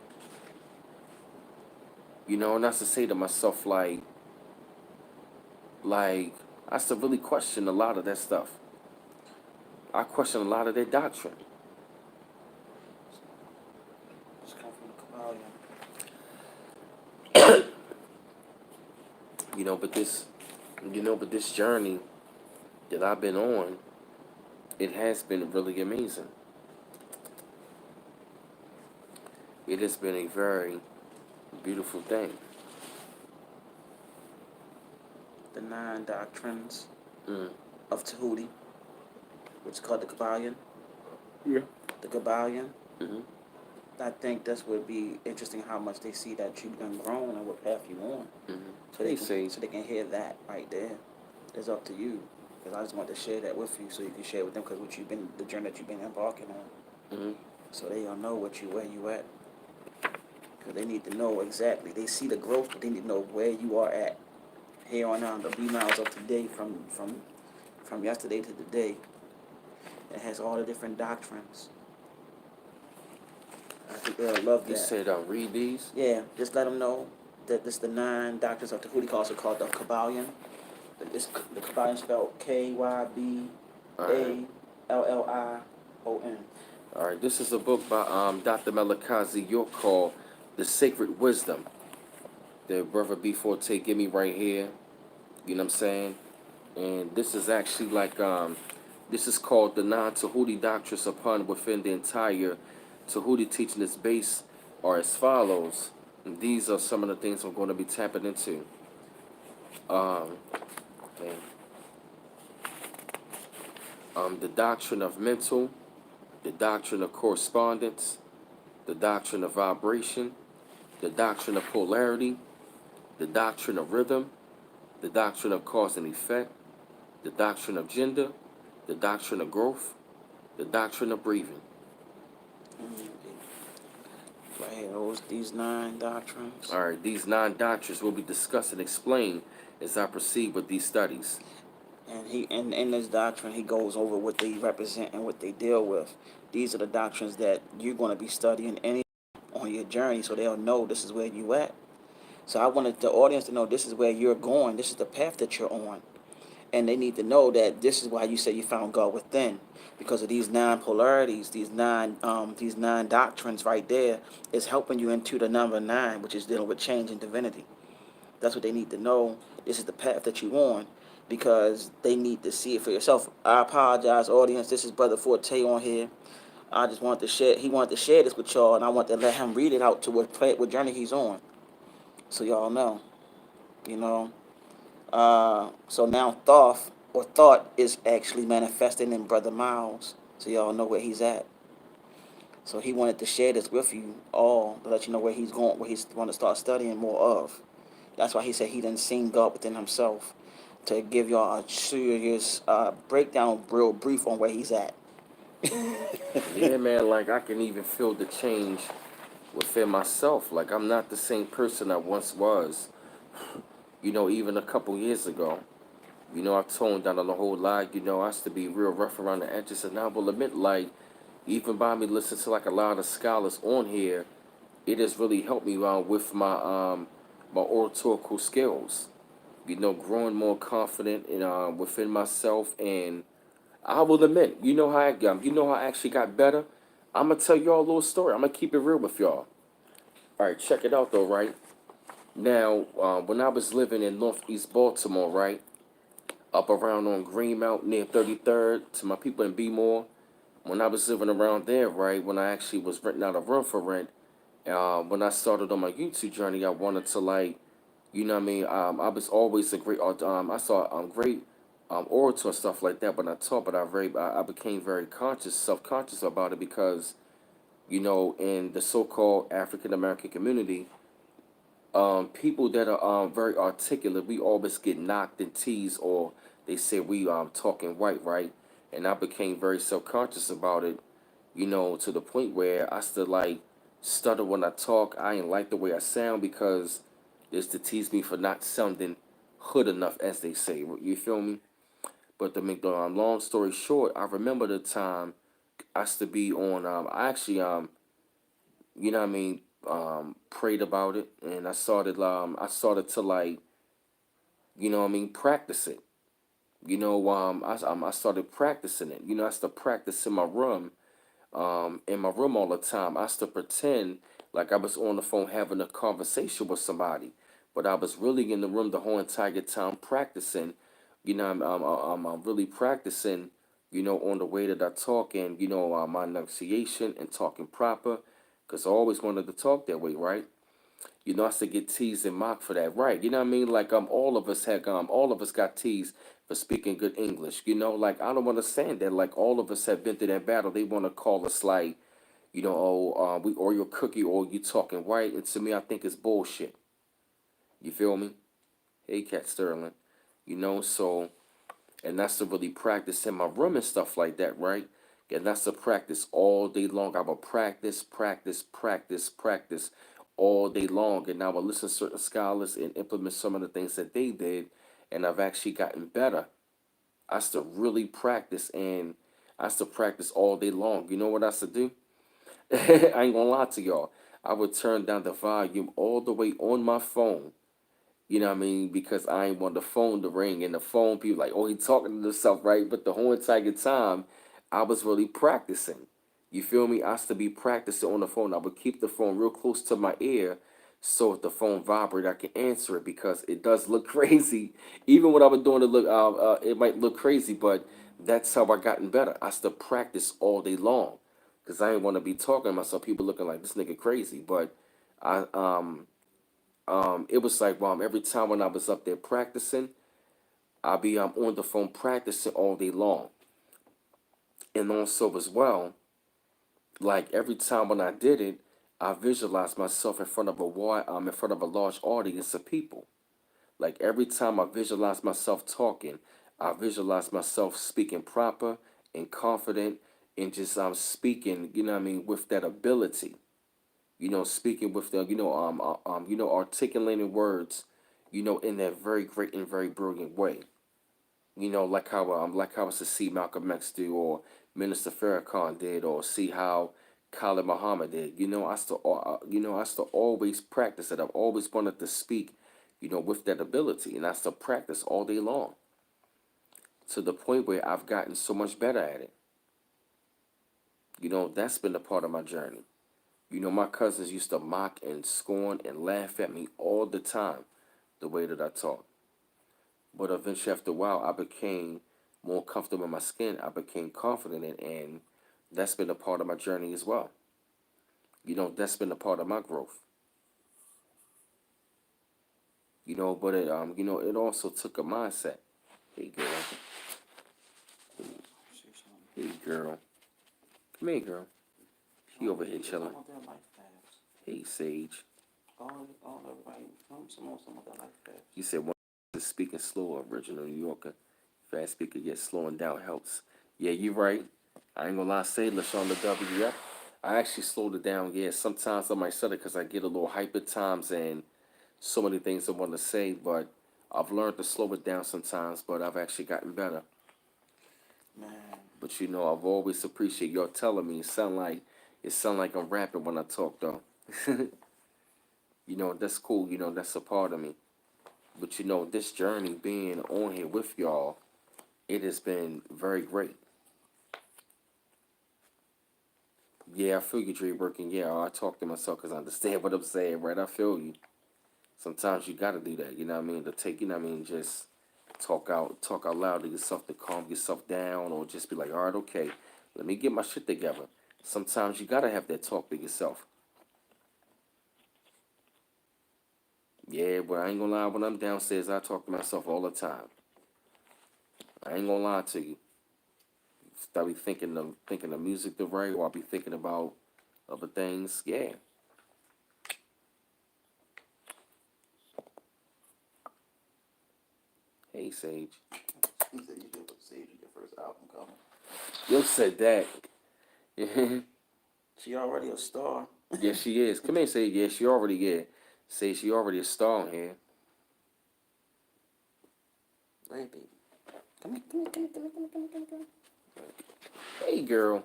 And not to say to myself, like, I still really question a lot of that stuff. I question a lot of their doctrine. just come from the Kabbalion. But this journey that I've been on, it has been really amazing. It has been a very beautiful thing. The 9 doctrines Mm. of Tahuti, which is called the Kabbalion. Yeah. The Kabbalion. Mm-hmm. I think this would be interesting how much they see that you've done grown and what path you on. Mm-hmm. So they can hear that right there. It's up to you. because I just want to share that with you so you can share with them because what you've been the journey that you've been embarking on, Hmm. so they all know where you at. Because they need to know exactly. They see the growth, but they need to know where you are at. Here on out, the BMiles up to date from yesterday to today. It has all the different doctrines. I think they'll love You that. said read these. Yeah, just let them know that this is the 9 doctrines of the Houthi also called the Kabbalion. It's the Kabbalion spelled All right. Kyblion. All right. This is a book by Dr. Malakazi York called "The Sacred Wisdom." The brother B Forte give me right here. You know what I'm saying? And this is actually like this is called the non-Tahuti doctrines upon within the entire Tahuti teaching. Its base are as follows. And these are some of the things I'm going to be tapping into. Um, okay. The doctrine of mental, the doctrine of correspondence, the doctrine of vibration, the doctrine of polarity, the doctrine of rhythm, the doctrine of cause and effect, the doctrine of gender, the doctrine of growth, the doctrine of breathing. Right here, these 9 doctrines. All right, these 9 doctrines will be discussed and explained as I proceed with these studies. And he and in this doctrine he goes over what they represent and what they deal with. These are the doctrines that you're going to be studying any on your journey, so they'll know this is where you at. So I wanted the audience to know this is where you're going. This is the path that you're on, and they need to know that this is why you say you found God within, because of these 9 polarities, these nine doctrines right there is helping you into the number 9, which is dealing with change and divinity. That's what they need to know. This is the path that you're on because they need to see it for yourself. I apologize, audience. This is Brother Forte on here. I just wanted to share. He wanted to share this with y'all, and I want to let him read it out to what journey he's on, so y'all know. You know. So now thought is actually manifesting in Brother Miles, so y'all know where he's at. So he wanted to share this with you all to let you know where he's going, where he's want to start studying more of. That's why he said he didn't seen God within himself, to give y'all a serious breakdown, real brief on where he's at. Yeah, man, like I can even feel the change within myself. Like I'm not the same person I once was. Even a couple years ago. I've toned down on the whole lot. I used to be real rough around the edges, and I will admit, like, even by me listening to like a lot of scholars on here, it has really helped me with my oratorical skills. Growing more confident in within myself, and I will admit, I actually got better. I'm gonna tell y'all a little story. I'm gonna keep it real with y'all. All right, check it out though. Right now, when I was living in Northeast Baltimore, right up around on Greenmount near 33rd, to my people in B-More, when I was living around there, right, when I actually was renting out a room for rent, when I started on my YouTube journey, I wanted to like, what I mean, I was always a great, I saw great orator and stuff like that, but I taught, but I became very conscious, self-conscious about it because, in the so-called African American community, people that are very articulate, we always get knocked and teased, or they say we talking white, right? And I became very self-conscious about it, to the point where I still like stutter when I talk. I ain't like the way I sound because it's to tease me for not sounding hood enough, as they say. You feel me? But to make the long story short, I remember the time I used to be on. I actually what I mean, prayed about it, and I started to like, what I mean, practice it. I started practicing it. I started practicing in my room all the time. I used to pretend like I was on the phone having a conversation with somebody, but I was really in the room the whole entire time practicing. I'm really practicing, on the way that I talk and, my enunciation and talking proper, because I always wanted to talk that way, right? I used to get teased and mocked for that, right? You know what I mean? Like all of us got teased for speaking good English. Like I don't understand that. Like all of us have been through that battle. They want to call us like, we or your cookie or you talking white. And to me, I think it's bullshit. You feel me? Hey, Cat Sterling. So And that's to really practice in my room and stuff like that, right? And that's to practice all day long. I will practice all day long. And I will listen to certain scholars and implement some of the things that they did. And I've actually gotten better. I used to really practice, and I used to practice all day long. You know what I used to do? I ain't gonna lie to y'all. I would turn down the volume all the way on my phone. You know what I mean? Because I ain't want the phone to ring, and the phone people like, oh, he talking to himself, right? But the whole entire time, I was really practicing. You feel me? I used to be practicing on the phone. I would keep the phone real close to my ear, so if the phone vibrate, I can answer it because it does look crazy. Even when I was doing it, it might look crazy, but that's how I gotten better. I used to practice all day long, cause I ain't want to be talking to myself. People looking like this nigga crazy, but I it was like every time when I was up there practicing, I'll be on the phone practicing all day long, and also as well, like every time when I did it, I visualized myself in front of in front of a large audience of people. Like every time I visualize myself talking, I visualize myself speaking proper and confident, and just speaking, you know what I mean, with that ability. Speaking with the, articulating words, in that very great and very brilliant way. Like how I to see Malcolm X do, or Minister Farrakhan did, or see how Khalid Muhammad did. I still always practice it. I've always wanted to speak, with that ability, and I still practice all day long to the point where I've gotten so much better at it. That's been a part of my journey. My cousins used to mock and scorn and laugh at me all the time, the way that I talk. But eventually, after a while, I became more comfortable in my skin. I became confident in it, and that's been a part of my journey as well. That's been a part of my growth. But it also took a mindset. Hey, girl. See something. Hey, girl. Come here, girl. She over here I chilling. want that life paths. Hey, Sage. All everybody. Some of that life paths. You said one is speaking slow, original New Yorker. Fast speaker, yet slowing down helps. Yeah, you right. I ain't gonna lie, say LaShawn the W. Yep. I actually slowed it down. Yeah, sometimes I might say it because I get a little hype at times and so many things I want to say, but I've learned to slow it down sometimes, but I've actually gotten better. Man, But I've always appreciate y'all telling me. It sound like I'm rapping when I talk though. That's cool. That's a part of me. But this journey being on here with y'all, it has been very great. Yeah, I feel you, Dre working. Yeah, I talk to myself because I understand what I'm saying, right? I feel you. Sometimes you gotta do that, you know what I mean? To take, just talk out loud to yourself to calm yourself down, or just be like, all right, okay, let me get my shit together. Sometimes you gotta have that talk to yourself. Yeah, but I ain't gonna lie, when I'm downstairs, I talk to myself all the time. I ain't gonna lie to you. I be thinking of music to write, or I be thinking about other things. Yeah. Hey, Sage. he said you should put Sage in your first album cover. You said that. She already a star. Yes, she is. Come here, say yeah. She already Say she already a star on here. Right, baby. Come here, come here, come here, come here, come here, come here, come here. Hey, girl.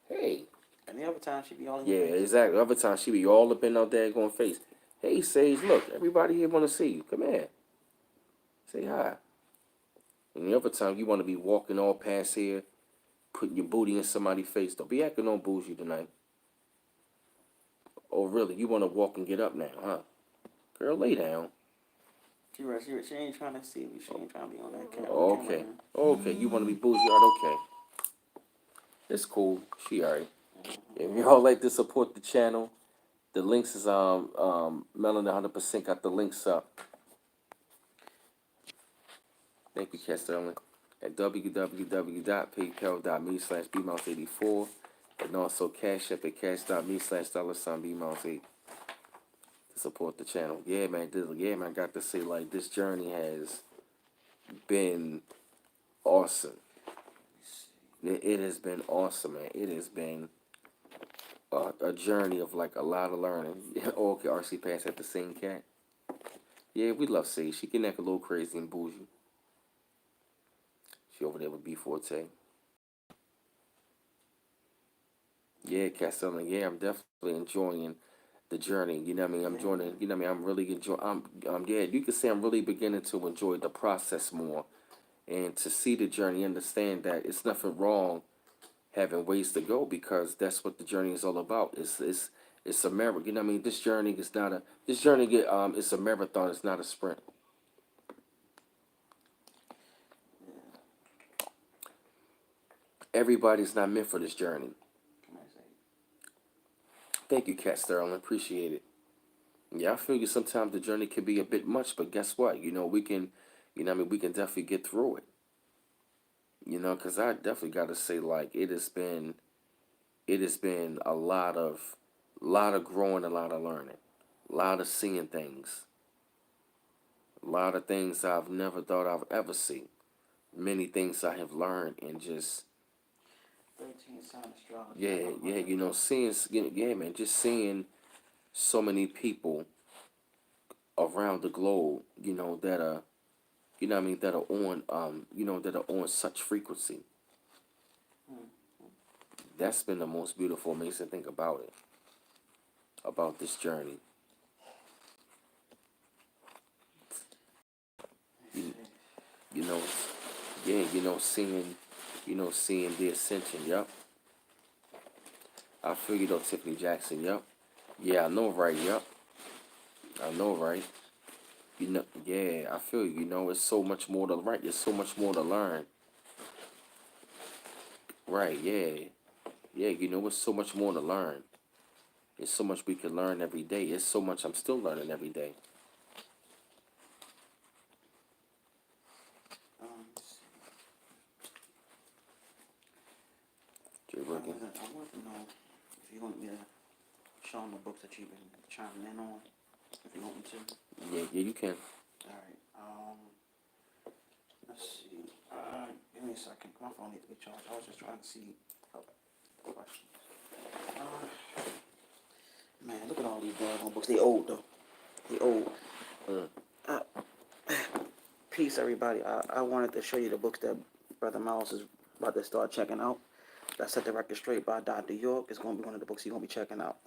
Hey. And the other time she be all in Yeah, your face. exactly. Other time she be all up in out there going face. Hey, Sage, look, everybody here want to see you. Come here. Say hi. And the other time you want to be walking all past here, putting your booty in somebody's face. Don't be acting on bougie tonight. Oh, really? You want to walk and get up now, huh? Girl, lay down. She ain't trying to see me. She ain't trying to be on that Oh, camera. okay. Okay, you want to be bougie? All right, okay. It's cool. She alright. If y'all like to support the channel, the links is Melon 100% got the links up. Thank you, Cat Sterling. At www.paypal.me/bmouse84, and also Cash App at cash.me/$bmouse8 to support the channel. Yeah, man, I got to say, like, this journey has been awesome. It has been awesome, man. It has been a journey of like a lot of learning. Oh, okay, RC Pass at the same cat. Yeah, we love Sage. She can act a little crazy and bougie. She over there with B Forte. Yeah, Castellan. Yeah, I'm definitely enjoying the journey. You know what I mean? I'm Yeah, enjoying it. You know what I mean? I'm really enjoying. Yeah. You can say I'm really beginning to enjoy the process more and to see the journey. Understand that it's nothing wrong having ways to go because that's what the journey is all about. It's a marathon. You know what I mean? This journey is not a this journey get it's a marathon. It's not a sprint. yeah. Everybody's not meant for this journey. Can I say? Thank you, Cat Sterling. Appreciate it. Yeah, I feel you. Sometimes the journey can be a bit much, but guess what? You know, we can, you know, what I mean, we can definitely get through it. You know, because I definitely got to say, like, it has been lot of growing, a lot of learning, a lot of seeing things, a lot of things I've never thought I've ever seen. Many things I have learned, and just 13 sign astrology. I yeah, love yeah, that. you know, yeah, man, just seeing so many people around the globe, you know, that are you know what I mean, that are on you know, that are on such frequency. Hmm. That's been the most beautiful, amazing thing about it, about this journey. Let's You, see. you know, yeah, you know, seeing the ascension. Yup, I feel you though, Tiffany Jackson. Yup, yeah, I know, right? Yup, I know, right? You know, yeah, I feel you. You know, it's so much more to right. There's so much more to learn. Right? Yeah, yeah. You know, it's so much more to learn. There's so much we can learn every day. It's so much I'm still learning every day. Let's see. Jay Working. I want to know if you want me to show them the books that you've been chiming in on. If you want me to. Yeah, yeah, you can. All right. Let's see. Give me a second. My phone needs to be charged. I was just trying to see a question. Man, look at all these doggone books. They old though. They old. Mm. Uh, Peace, everybody. I wanted to show you the books that Brother Miles is about to start checking out. That Set the Record Straight by Dr. York. It's going to be one of the books he's going to be checking out.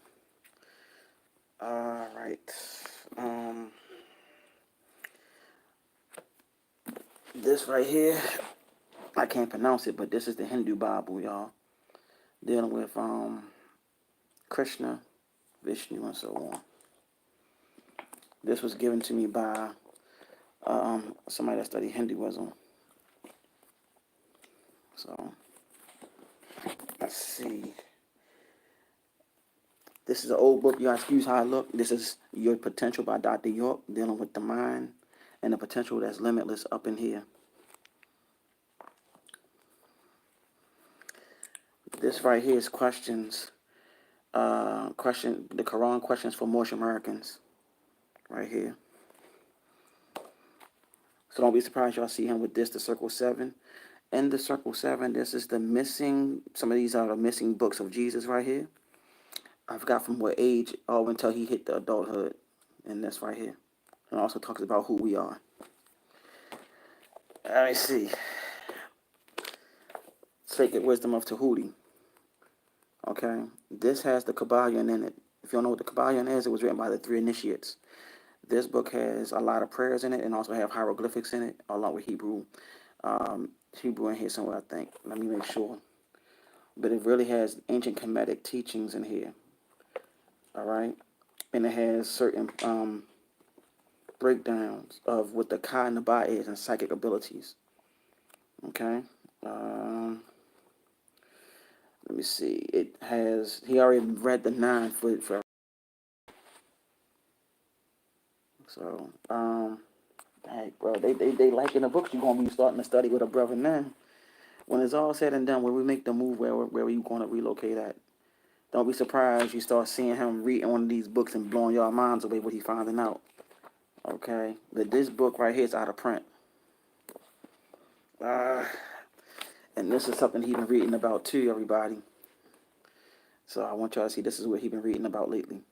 All right. Um, this right here, I can't pronounce it, but this is the Hindu Bible, y'all. Dealing with Krishna, Vishnu, and so on. This was given to me by somebody that studied Hinduism. So let's see. This is an old book. Y'all excuse how I look. This is Your Potential by Dr. York, dealing with the mind and the potential that's limitless up in here. This right here is questions. The Quran questions for Moorish Americans. Right here. So don't be surprised y'all see him with this, the Circle 7. In the Circle 7, this is the missing, some of these are the missing books of Jesus right here. I forgot from what age, until he hit the adulthood. And this right here. And also talks about who we are. Let me see. Sacred Wisdom of Tahuti. Okay. This has the Kabbalion in it. If you don't know what the Kabbalion is, it was written by the three initiates. This book has a lot of prayers in it and also have hieroglyphics in it, along with Hebrew in here somewhere, I think. Let me make sure. But it really has ancient Kemetic teachings in here. All right. And it has certain breakdowns of what the Ka and the Ba is and psychic abilities. Okay. Um, Let me see. It has, he already read the 9 foot for, so, hey, bro, they liking the books you're going to be starting to study with a brother now. When it's all said and done, when we make the move, where you going to relocate at? Don't be surprised you start seeing him reading one of these books and blowing your minds away what he finding out. Okay? But this book right here is out of print. And this is something he's been reading about too, everybody. So I want y'all to see this is what he's been reading about lately.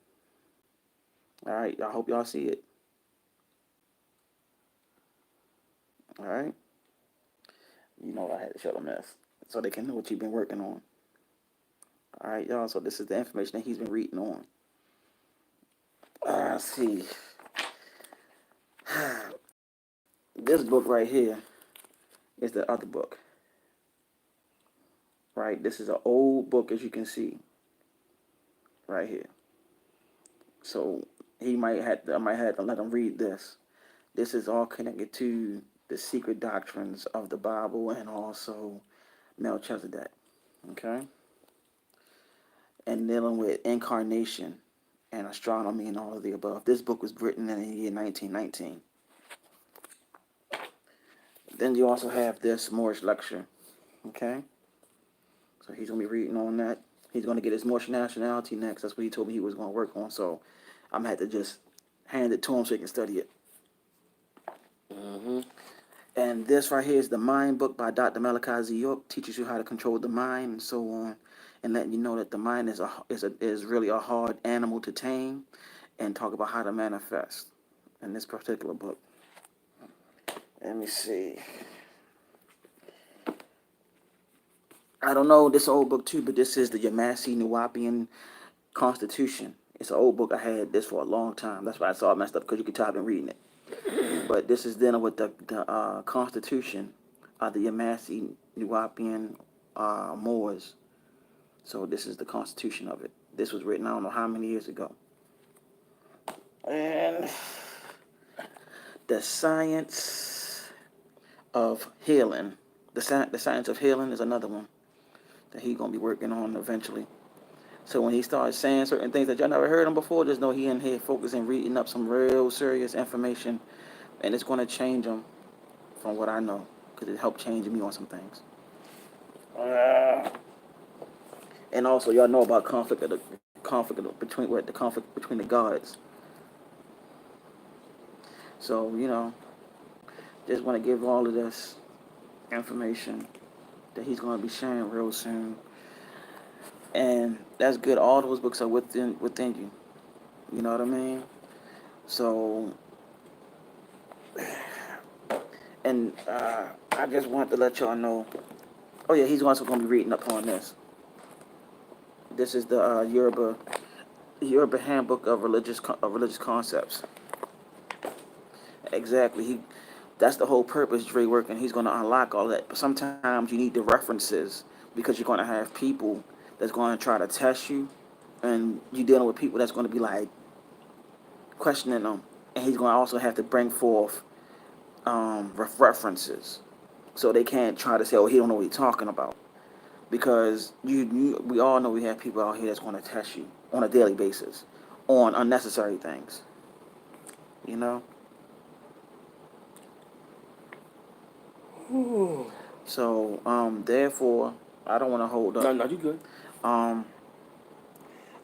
All right, I hope y'all see it. All right, you know I had to show them this so they can know what you've been working on. All right, y'all. So this is the information that he's been reading on. Let's see. This book right here is the other book. Right, this is an old book, as you can see, right here. So I might have to let him read this. This is all connected to the secret doctrines of the Bible and also Melchizedek. Okay, and dealing with incarnation and astronomy and all of the above. This book was written in the year 1919. Then you also have this Moorish lecture. Okay, so he's gonna be reading on that. He's gonna get his Moorish nationality next. That's what he told me he was gonna work on. So I'm gonna have to just hand it to him so he can study it. Mm-hmm. And this right here is the Mind book by Dr. Malachi Z. York. Teaches you how to control the mind and so on, and letting you know that the mind is really a hard animal to tame, and talk about how to manifest in this particular book. Let me see. I don't know this old book too, but this is the Yamasi Nuwapian Constitution. It's an old book. I had this for a long time. That's why I saw it messed up because you could tell I've been reading it. But this is dealing with the Constitution of the Yamasi Nuwapian Moors. So this is the Constitution of it. This was written I don't know how many years ago. And the science of healing. The science of healing is another one that he's gonna be working on eventually. So when he starts saying certain things that y'all never heard him before, just know he in here focusing, reading up some real serious information, and it's gonna change him from what I know, because it helped change me on some things. And also, y'all know about the conflict between the gods. So just want to give all of this information that he's gonna be sharing real soon, and that's good. All those books are within you. You know what I mean? So, and I just want to let y'all know. Oh yeah, he's also going to be reading up on this. This is the Yoruba Handbook of religious concepts. Exactly. That's the whole purpose. Dre working. He's going to unlock all that. But sometimes you need the references because you're going to have people that's going to try to test you, and you're dealing with people that's going to be like questioning them, and he's going to also have to bring forth references so they can't try to say, "Oh, he don't know what he's talking about." Because we all know we have people out here that's going to test you on a daily basis on unnecessary things. You know. So therefore, I don't want to hold No, up. no, you good. Um,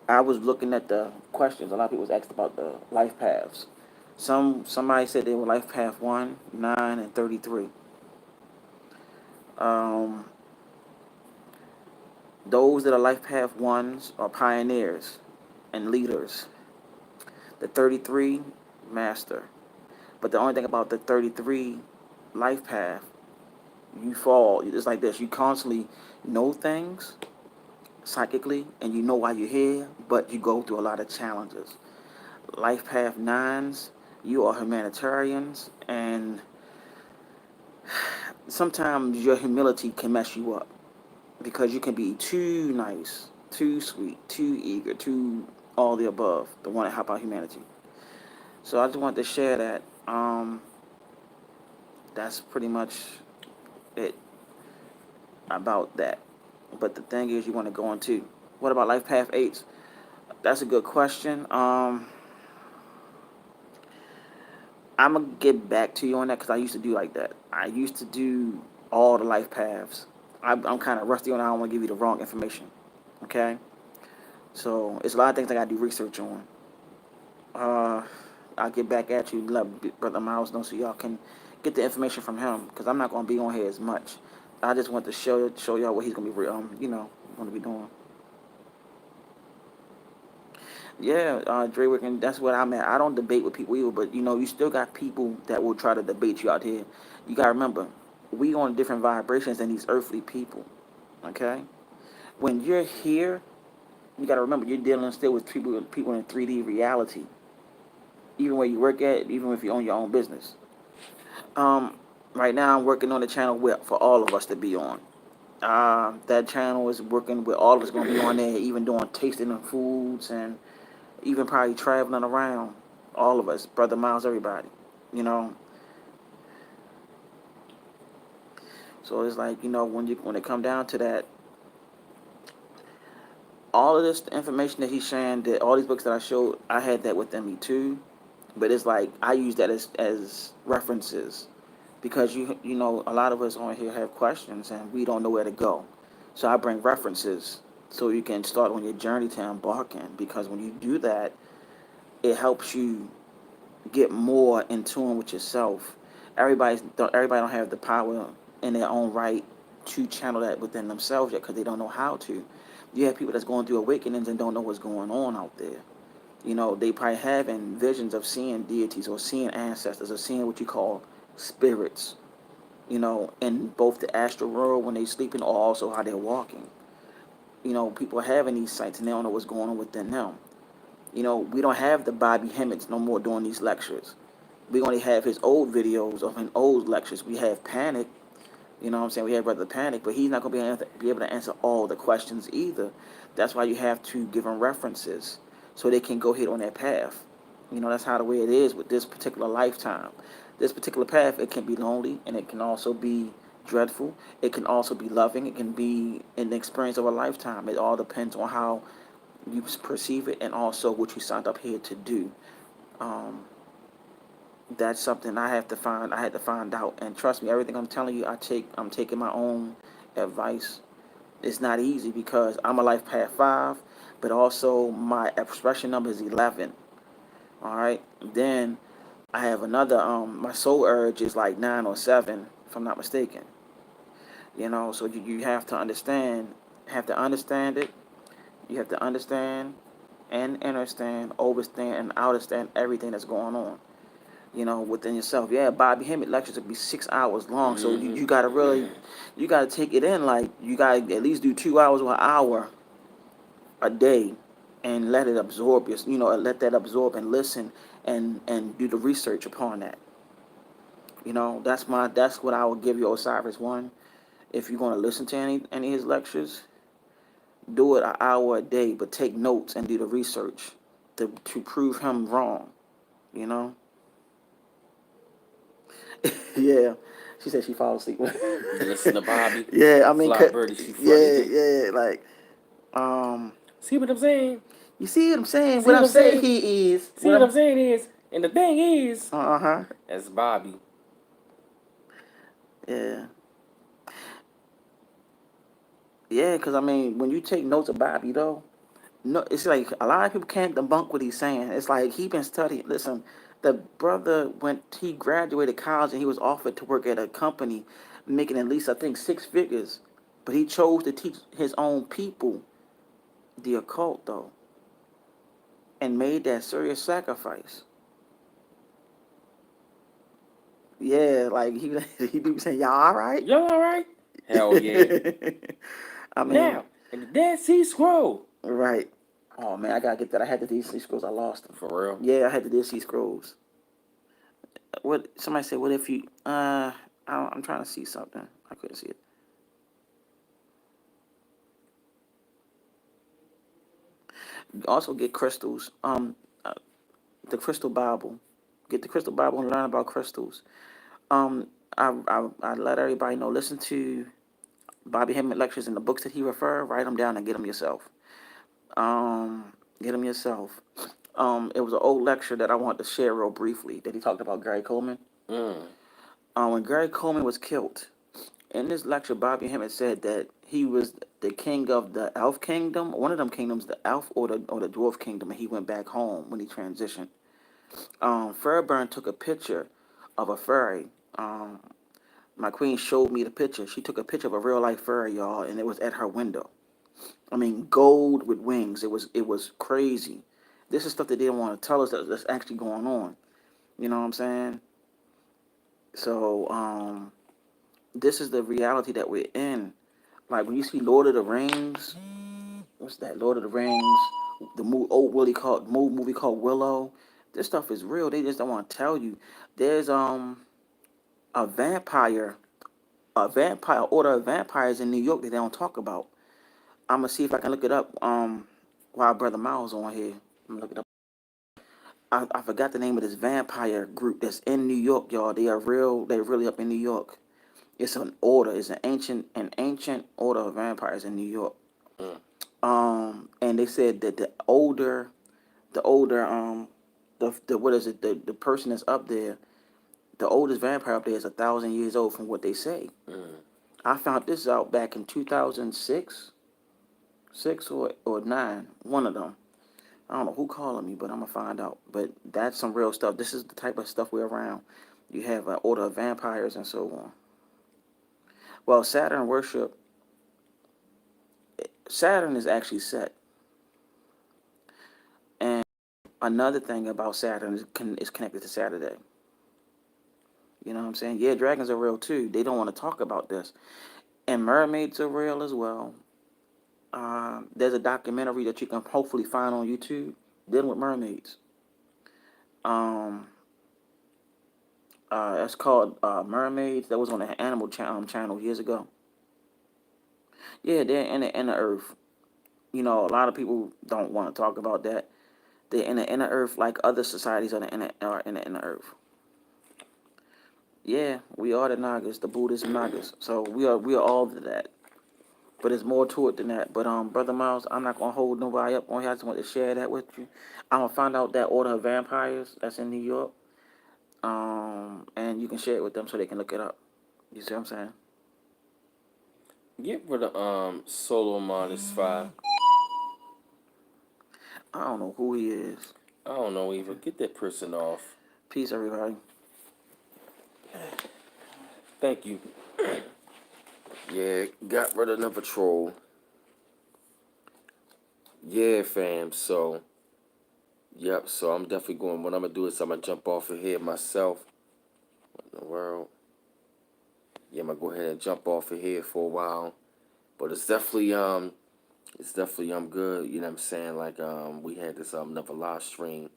I was looking at the questions. A lot of people was asked about the life paths. Somebody said they were life path 1, 9, and 33. Um, those that are life path 1s are pioneers and leaders. The 33, master. But the only thing about the 33 life path, you fall. It's like this. You constantly know things psychically, and you know why you're here, but you go through a lot of challenges. Life path 9s, you are humanitarians, and sometimes your humility can mess you up because you can be too nice, too sweet, too eager, too all the above, the one that help out humanity. So I just wanted to share that. That's pretty much it about that. But the thing is, you want to go into what about life path 8s? That's a good question. I'm gonna get back to you on that because I used to do like that. I used to do all the life paths. I'm kind of rusty on. I don't want to give you the wrong information. Okay, so it's a lot of things I gotta do research on. Uh, I'll get back at you, let Brother Miles know so y'all can get the information from him because I'm not gonna be on here as much. I just want to show y'all what he's gonna be gonna be doing. Yeah, Dre and that's what I'm at. I don't debate with people either, but you still got people that will try to debate you out here. You gotta remember, we on different vibrations than these earthly people. Okay, when you're here, you gotta remember you're dealing still with people in 3D reality. Even where you work at, even if you own your own business. Um, right now I'm working on a channel for all of us to be on. That channel is working with all of us going to be on there, even doing tasting of foods and even probably traveling around. All of us, brother Miles, everybody. You know, so it's like when it come down to that, all of this information that he's sharing, that all these books that I showed, I had that within me too. But it's like I use that as references because a lot of us on here have questions and we don't know where to go. So I bring references so you can start on your journey to embarking. Because when you do that, it helps you get more in tune with yourself. Everybody don't have the power in their own right to channel that within themselves yet because they don't know how to. You have people that's going through awakenings and don't know what's going on out there. They probably having visions of seeing deities or seeing ancestors or seeing what you call spirits, in both the astral world when they sleeping or also how they're walking. People having these sights and they don't know what's going on within them. We don't have the Bobby Hemmets no more doing these lectures. We only have his old videos of his old lectures. We have Panic, what I'm saying? We have Brother Panic, but he's not going to be able to answer all the questions either. That's why you have to give them references so they can go hit on that path. That's how the way it is with this particular lifetime. This particular path, it can be lonely and it can also be dreadful. It can also be loving. It can be an experience of a lifetime. It all depends on how you perceive it and also what you signed up here to do. Um, that's something I have to find. I had to find out, and trust me, everything I'm telling you, I'm taking my own advice. It's not easy because I'm a life path 5, but also my expression number is 11. All right, then I have another. My soul urge is like 9 or 7, if I'm not mistaken. So you have to understand it. You have to understand and understand, overstand, and understand everything that's going on. Within yourself. Yeah, Bobby Hemmett lectures would be 6 hours long, so you gotta really, you gotta take it in. Like you gotta at least do 2 hours or an hour a day, and let it absorb. Let that absorb and listen and do the research upon that. That's what I would give you, Osiris one. If you're gonna listen to any of his lectures, do it an hour a day, but take notes and do the research to prove him wrong. You know. Yeah, she said she fall asleep. Listen to Bobby. Yeah, I mean, Fly Birdie, she funny. yeah, yeah, like, um, See what I'm saying? you see what I'm saying? See What what I'm I'm saying saying? he is, See what I'm saying is, and the thing is, huh, that's Bobby. yeah, yeah, because I mean, when you take notes of Bobby though, no, it's like a lot of people can't debunk what he's saying. It's like he been studying. Listen, the brother he graduated college and he was offered to work at a company, making at least I think 6 figures, but he chose to teach his own people the occult though, and made that serious sacrifice. Yeah, like he he be saying, "Y'all all right?" Y'all all right? Hell yeah. I mean, Now, in the Dead Sea Scroll. right. Oh man, I gotta get that. I had the DC scrolls. I lost them. For real. Yeah, I had the DC scrolls. What somebody said? What if you? I'm trying to see something. I couldn't see it. Also get crystals. The Crystal Bible. Get the Crystal Bible and learn about crystals. Um, I let everybody know. Listen to Bobby Hemmett lectures and the books that he refer. Write them down and get them yourself. Get them yourself. It was an old lecture that I wanted to share real briefly that he talked about Gary Coleman. Mm. When Gary Coleman was killed, in this lecture, Bobby Hemmett said that he was the king of the elf kingdom, one of them kingdoms, the elf or the dwarf kingdom, and he went back home when he transitioned. Fairburn took a picture of a fairy. Um, My queen showed me the picture. She took a picture of a real life fairy, y'all, and it was at her window. I mean, gold with wings. It was crazy. This is stuff that they don't want to tell us that's actually going on. You know what I'm saying? So, this is the reality that we're in. Like when you see Lord of the Rings, what's that? Lord of the Rings, the movie called Willow. This stuff is real. They just don't want to tell you. There's a vampire, order of vampires in New York that they don't talk about. I'm gonna see if I can look it up. While Brother Miles on here, I'm gonna look it up. I forgot the name of this vampire group that's in New York, y'all. They are real. They're really up in New York. It's an order. It's an ancient order of vampires in New York. Mm. And they said that the older the what is it, the person that's up there, the oldest vampire up there is 1,000 years old from what they say. Mm. I found this out back in 2006, six or nine, one of them. I don't know who calling me, but I'm gonna find out. But that's some real stuff. This is the type of stuff we're around. You have an order of vampires and so on. Well, Saturn is actually set. And another thing about Saturn is connected to Saturday. You know what I'm saying? Yeah, dragons are real too. They don't want to talk about this. And mermaids are real as well. There's a documentary that you can hopefully find on YouTube dealing with mermaids. Um, it's called Mermaids. That was on the channel years ago. Yeah, they're in the inner earth. You know, a lot of people don't want to talk about that. They're in the inner earth like other societies are in the inner earth. Yeah, we are the Nagas, the Buddhist Nagas. So we are all of that. But there's more to it than that. But Brother Miles, I'm not gonna hold nobody up on here. I just want to share that with you. I'm gonna find out that order of vampires that's in New York. And you can share it with them so they can look it up. You see what I'm saying? Get rid of solo minus five. I don't know who he is. I don't know either. Get that person off. Peace, everybody. Thank you. Yeah, got rid of another troll. Yeah, fam. So, yep. So I'm definitely going. What I'm gonna do is I'm gonna jump off of here myself. What in the world? Yeah, I'm gonna go ahead and jump off of here for a while. But it's definitely good. You know what I'm saying? Like we had this another live stream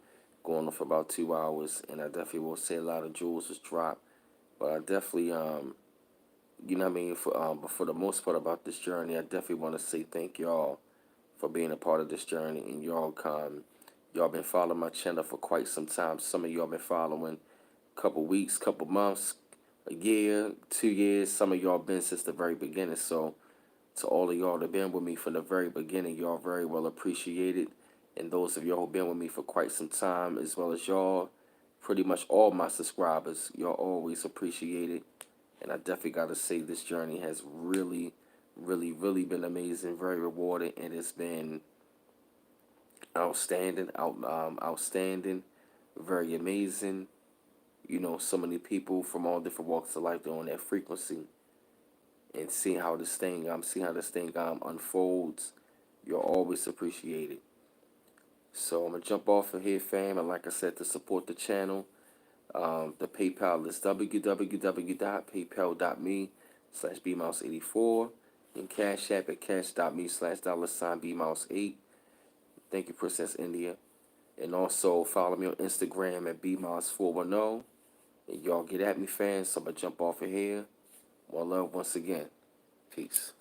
going on for about 2 hours, and I definitely will say a lot of jewels was dropped. But I definitely you know what I mean, but for the most part about this journey, I definitely want to say thank y'all for being a part of this journey, and y'all been following my channel for quite some time. Some of y'all been following a couple weeks, couple months, a year, 2 years. Some of y'all been since the very beginning. So to all of y'all that been with me from the very beginning, y'all very well appreciated. And those of y'all who been with me for quite some time, as well as y'all, pretty much all my subscribers, y'all always appreciated. And I definitely got to say this journey has really, really, really been amazing, very rewarding, and it's been outstanding, very amazing. You know, so many people from all different walks of life, they're on that frequency, and seeing how this thing unfolds. You're always appreciated. So I'm gonna jump off of here, fam, and like I said, to support the channel, the PayPal is www.paypal.me/BMiles84, and Cash App at cash.me/$BMiles8. Thank you, Princess India. And also follow me on Instagram at BMiles410. And y'all get at me, fans. So I'm going to jump off of here. One love once again. Peace.